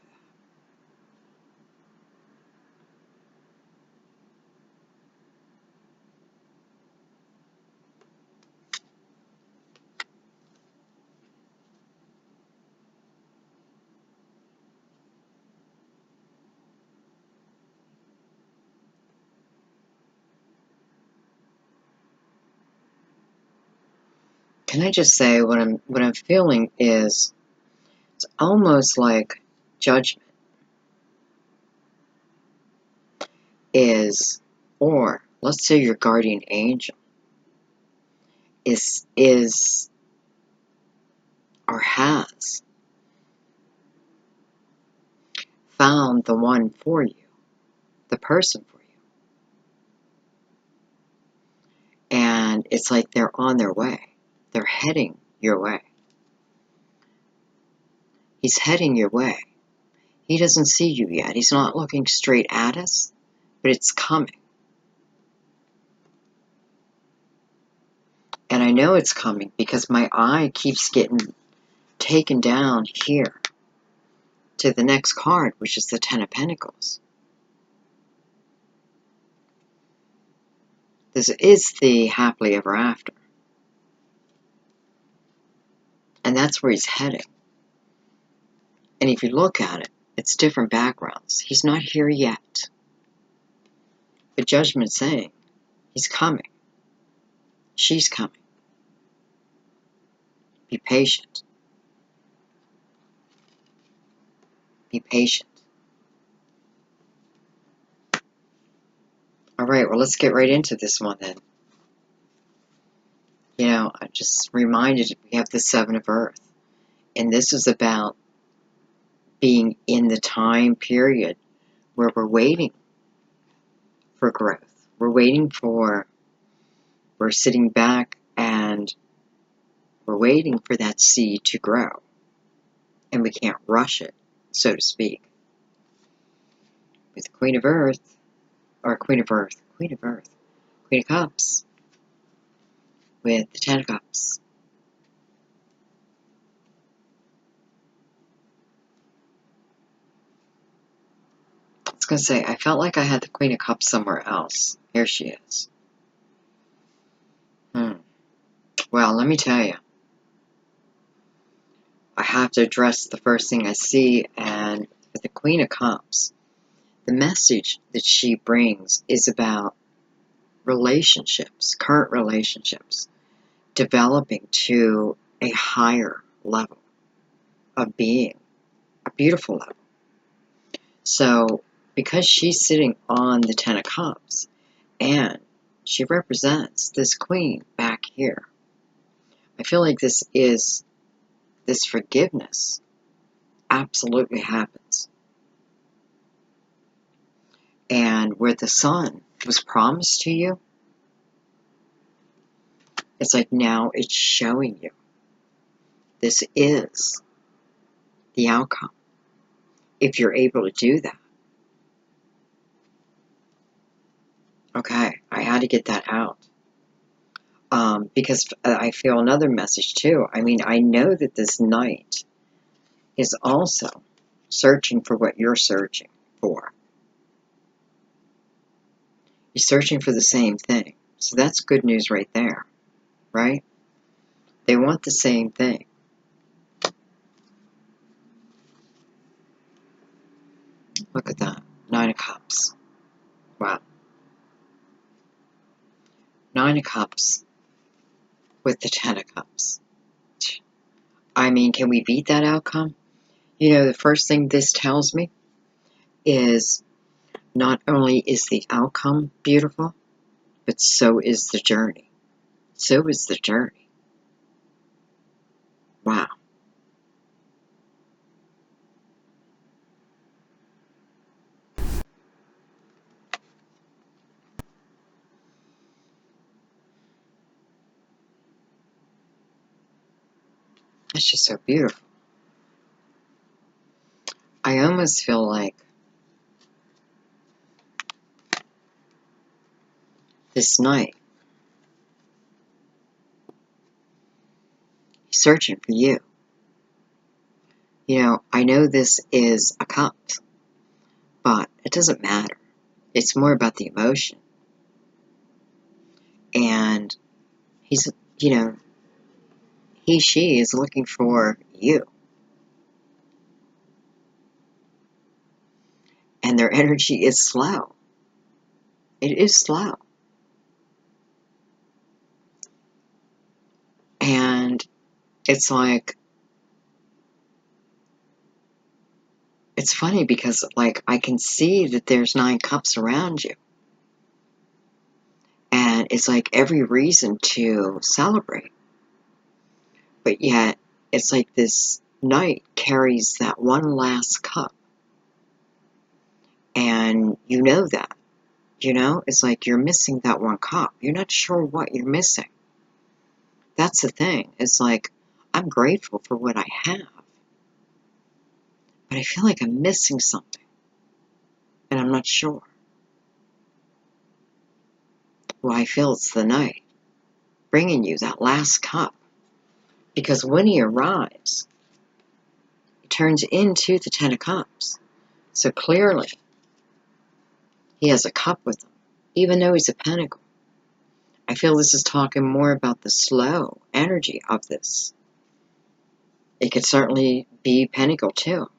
A: Can I just say what I'm feeling is it's almost like judgment is, or let's say your guardian angel is or has found the one for you, the person for you. And it's like they're on their way. They're heading your way. He's heading your way. He doesn't see you yet. He's not looking straight at us, but it's coming. And I know it's coming because my eye keeps getting taken down here to the next card, which is the Ten of Pentacles. This is the happily ever after. And that's where he's heading. And if you look at it, it's different backgrounds. He's not here yet. But Judgment's saying he's coming. She's coming. Be patient. Be patient. All right, well, let's get right into this one then. You know, I just reminded we have the Seven of Earth. And this is about being in the time period where we're waiting for growth. We're sitting back and we're waiting for that seed to grow. And we can't rush it, so to speak. With the Queen of Earth, or Queen of Cups, with the Ten of Cups. I was going to say, I felt like I had the Queen of Cups somewhere else. Here she is. Well, let me tell you. I have to address the first thing I see, and with the Queen of Cups, the message that she brings is about relationships, current relationships, developing to a higher level of being, a beautiful level. So, because she's sitting on the Ten of Cups, and she represents this queen back here, I feel like this forgiveness absolutely happens. And where the sun was promised to you, it's like now it's showing you. This is the outcome. If you're able to do that. Okay, I had to get that out. Because I feel another message too. I mean, I know that this knight is also searching for what you're searching for. He's searching for the same thing. So that's good news right there, right? They want the same thing. Look at that. Nine of Cups. Wow. Nine of Cups with the Ten of Cups. I mean, can we beat that outcome? You know, the first thing this tells me is not only is the outcome beautiful, but so is the journey. So is the journey. Wow. It's just so beautiful. I almost feel like this knight, he's searching for you. You know, I know this is a cup, but it doesn't matter. It's more about the emotion. And he's, you know, she is looking for you. And their energy is slow. It is slow. And it's like, it's funny because, like, I can see that there's 9 cups around you. And it's like every reason to celebrate. But yet, it's like this knight carries that one last cup. And you know that. You know, it's like you're missing that one cup. You're not sure what you're missing. That's the thing. It's like, I'm grateful for what I have, but I feel like I'm missing something, and I'm not sure. Well, I feel it's the night bringing you that last cup. Because when he arrives, he turns into the Ten of Cups. So clearly, he has a cup with him, even though he's a pentacle. I feel this is talking more about the slow energy of this. It could certainly be pentacle too.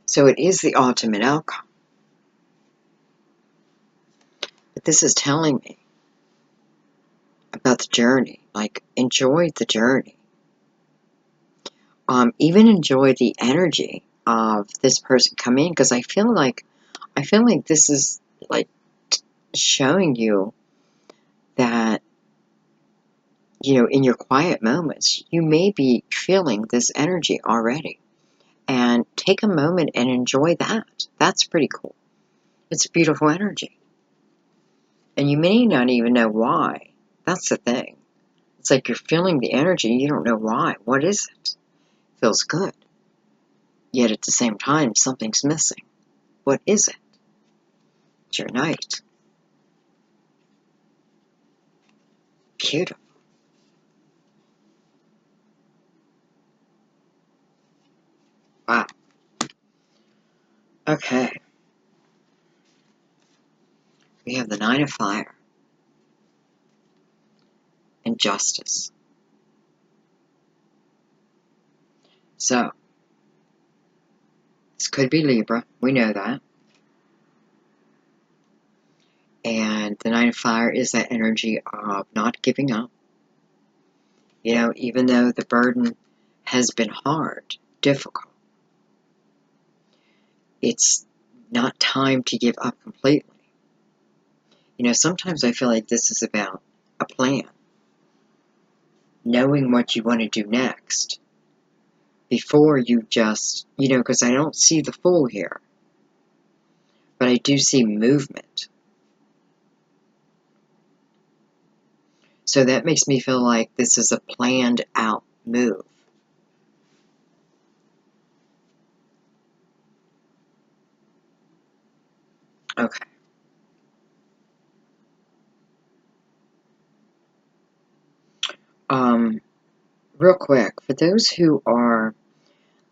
A: So it is the ultimate outcome. But this is telling me about the journey. Like, enjoy the journey. Even enjoy the energy of this person coming in, because I feel like this is like showing you that, you know, in your quiet moments, you may be feeling this energy already. And take a moment and enjoy that. That's pretty cool. It's a beautiful energy. And you may not even know why. That's the thing. It's like you're feeling the energy, you don't know why. What is it? Feels good. Yet at the same time, something's missing. What is it? It's your night. Beautiful. Wow. Okay. We have the Nine of Fire and Justice. So, this could be Libra. We know that. And the Nine of Fire is that energy of not giving up. You know, even though the burden has been hard, difficult, it's not time to give up completely. You know, sometimes I feel like this is about a plan. Knowing what you want to do next before you just, you know, because I don't see the Fool here, but I do see movement. So that makes me feel like this is a planned out move. Okay. Real quick, for those who are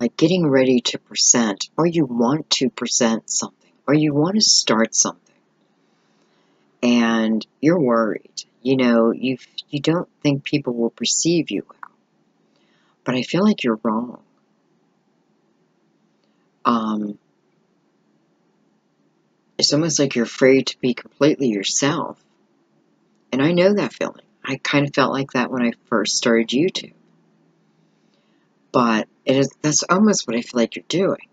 A: like getting ready to present, or you want to present something, or you want to start something, and you're worried, you know, you don't think people will perceive you well, but I feel like you're wrong. It's almost like you're afraid to be completely yourself, and I know that feeling. I kind of felt like that when I first started YouTube, but that's almost what I feel like you're doing.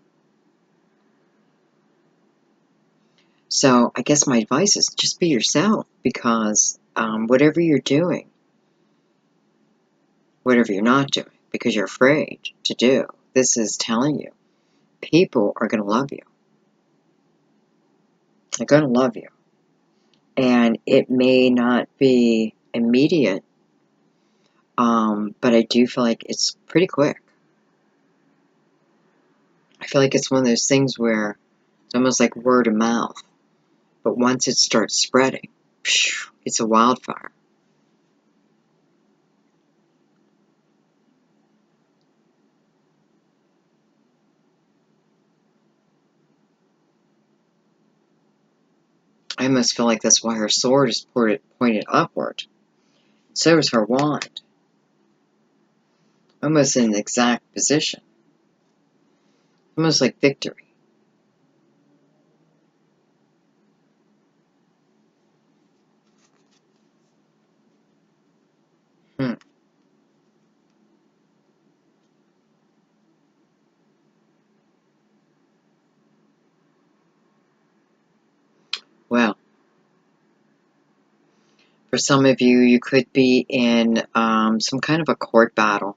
A: So I guess my advice is just be yourself, because whatever you're doing, whatever you're not doing, because you're afraid to do, this is telling you people are going to love you. They're going to love you. And it may not be immediate, but I do feel like it's pretty quick. I feel like it's one of those things where it's almost like word of mouth. But once it starts spreading, it's a wildfire. I almost feel like that's why her sword is pointed upward. So is her wand. Almost in the exact position. Almost like victory. Hmm. Well, for some of you, you could be in some kind of a court battle,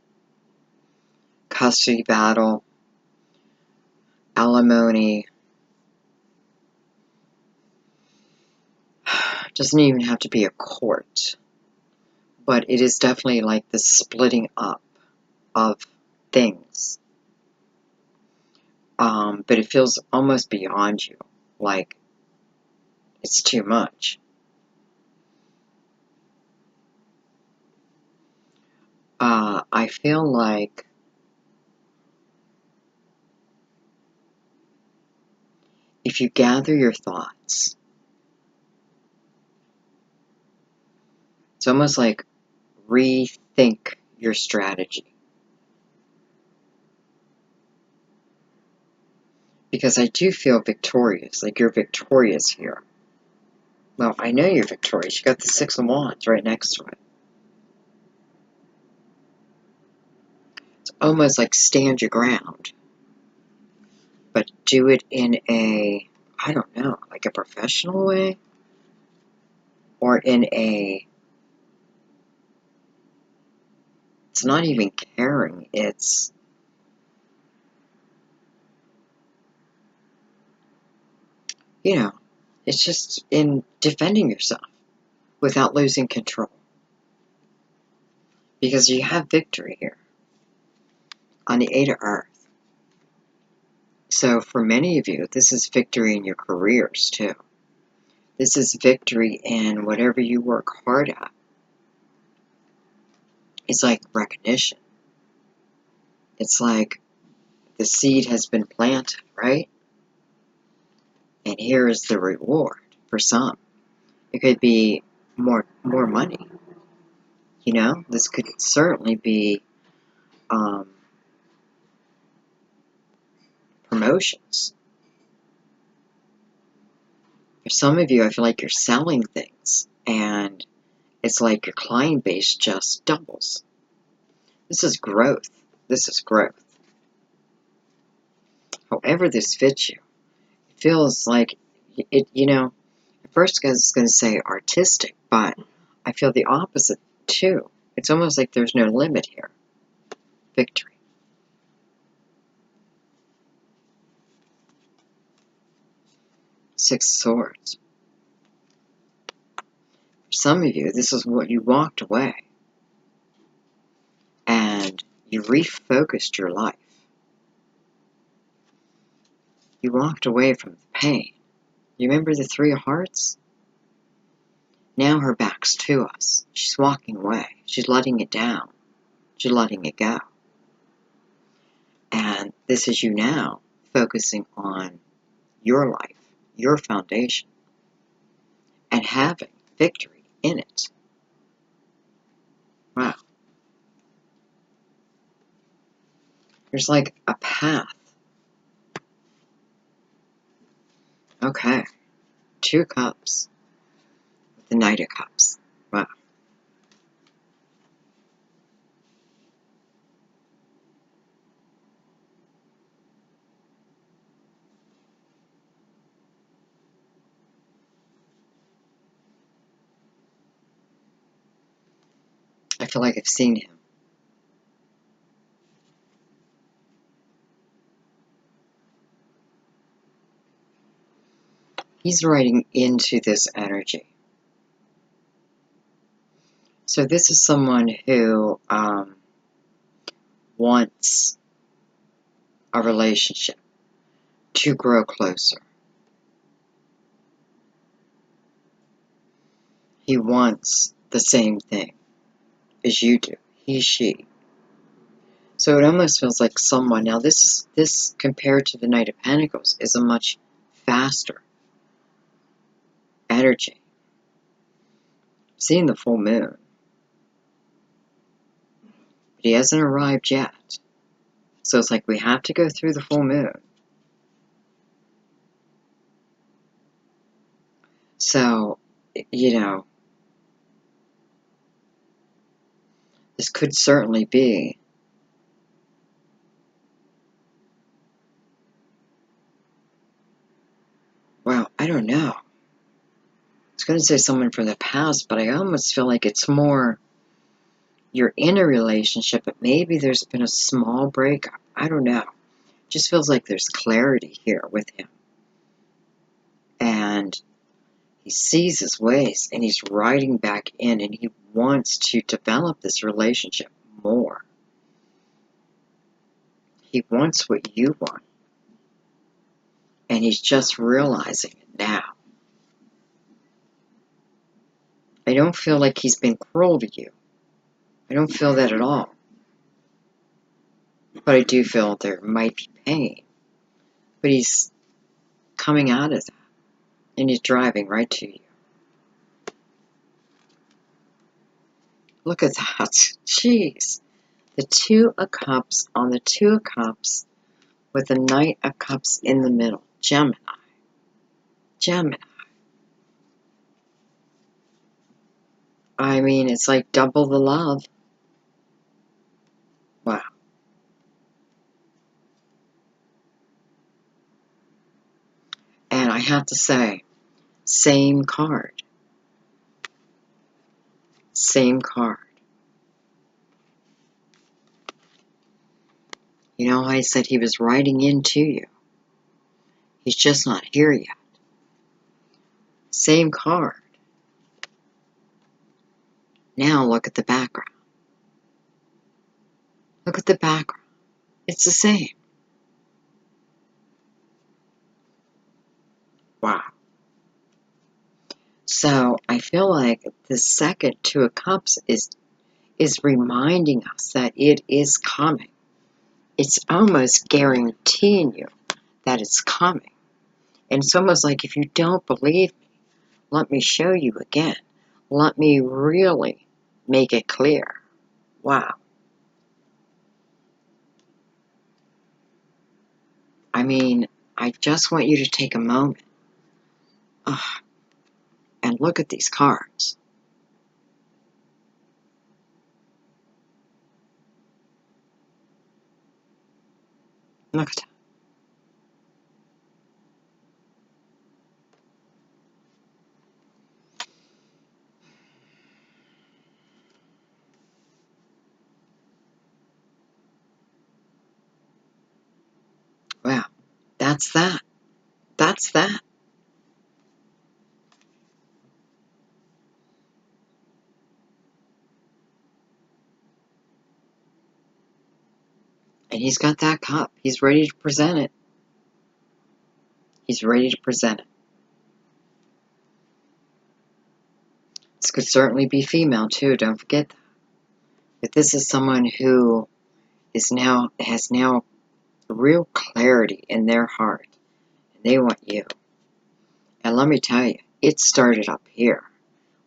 A: custody battle, alimony. Doesn't even have to be a court, but it is definitely like the splitting up of things. But it feels almost beyond you, like it's too much. I feel like if you gather your thoughts, it's almost like rethink your strategy. Because I do feel victorious, like you're victorious here. Well, I know you're victorious. You got the Six of Wands right next to it. It's almost like stand your ground, but do it in a, I don't know, like a professional way? Or in a, it's not even caring, it's, you know, it's just in defending yourself without losing control. Because you have victory here on the Eight of Earth. So for many of you, this is victory in your careers too. This is victory in whatever you work hard at. It's like recognition. It's like the seed has been planted, right? And here is the reward for some. It could be more money. You know, this could certainly be promotions. For some of you, I feel like you're selling things, and it's like your client base just doubles. This is growth. This is growth. However this fits you, it feels like it, you know, at first I was going to say artistic, but I feel the opposite too. It's almost like there's no limit here. Victory. Six of Swords. For some of you, this is what you walked away and you refocused your life. You walked away from the pain. You remember the Three of Hearts? Now her back's to us. She's walking away. She's letting it down. She's letting it go. And this is you now focusing on your life, your foundation, and having victory in it. Wow. There's like a path. Okay. Two cups. The Knight of Cups. Wow. I feel like I've seen him. He's riding into this energy. So this is someone who wants a relationship to grow closer. He wants the same thing as you do. He, she. So it almost feels like someone, now this compared to the Knight of Pentacles is a much faster energy. Seeing the full moon. But he hasn't arrived yet. So it's like we have to go through the full moon. So, you know, this could certainly be well, I don't know. I was going to say someone from the past, but I almost feel like it's more you're in a relationship, but maybe there's been a small breakup. I don't know. Just feels like there's clarity here with him. And he sees his ways and he's riding back in and he wants to develop this relationship more. He wants what you want. And he's just realizing it now. I don't feel like he's been cruel to you. I don't feel that at all. But I do feel there might be pain. But he's coming out of that. And he's driving right to you. Look at that. Jeez. The Two of Cups on the Two of Cups with the Knight of Cups in the middle. Gemini. Gemini. I mean, it's like double the love. Wow. And I have to say, same card. Same card. You know, I said he was riding into you. He's just not here yet. Same card. Now look at the background. Look at the background. It's the same. Wow. So I feel like the second Two of Cups is reminding us that it is coming. It's almost guaranteeing you that it's coming. And it's almost like, if you don't believe me, let me show you again. Let me really make it clear. Wow. I mean, I just want you to take a moment and look at these cards. Look at that. Wow. That's that. That's that. And he's got that cup. He's ready to present it. He's ready to present it. This could certainly be female too, don't forget that. But this is someone who has now real clarity in their heart. And they want you. And let me tell you, it started up here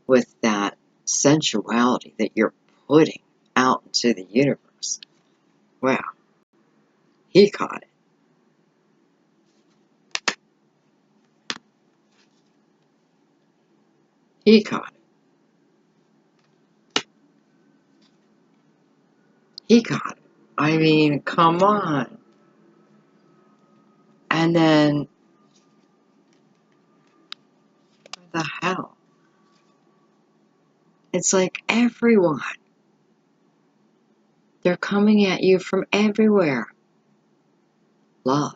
A: with that sensuality that you're putting out into the universe. Wow. He caught it. He caught it. He caught it. I mean, come on. And then, what the hell? It's like everyone. They're coming at you from everywhere. Love.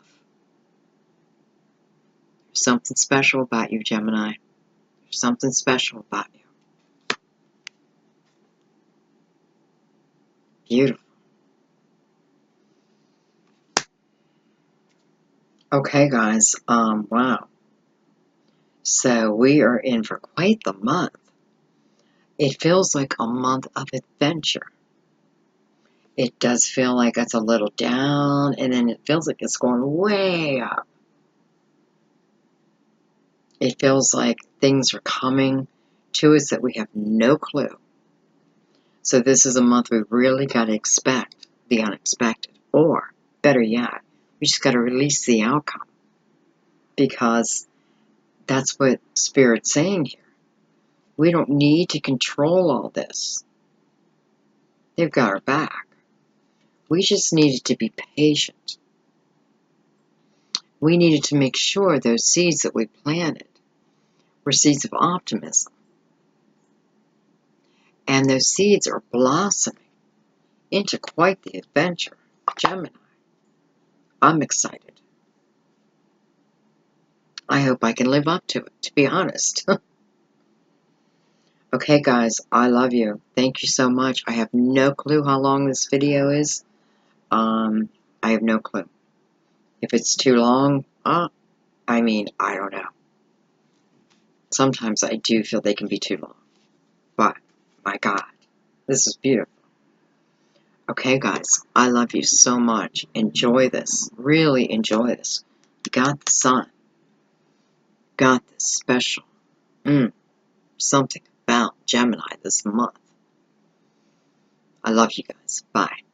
A: There's something special about you, Gemini. There's something special about you. Beautiful. Okay, guys. Wow. So we are in for quite the month. It feels like a month of adventure. It does feel like it's a little down, and then it feels like it's going way up. It feels like things are coming to us that we have no clue. So this is a month we really got to expect the unexpected. Or, better yet, we just got to release the outcome. Because that's what Spirit's saying here. We don't need to control all this. They've got our back. We just needed to be patient. We needed to make sure those seeds that we planted were seeds of optimism. And those seeds are blossoming into quite the adventure. Gemini. I'm excited. I hope I can live up to it, to be honest. Okay, guys, I love you. Thank you so much. I have no clue how long this video is. I have no clue. If it's too long, I mean, I don't know. Sometimes I do feel they can be too long. But, my God, this is beautiful. Okay, guys, I love you so much. Enjoy this. Really enjoy this. You got the sun. Got this special. Something about Gemini this month. I love you guys. Bye.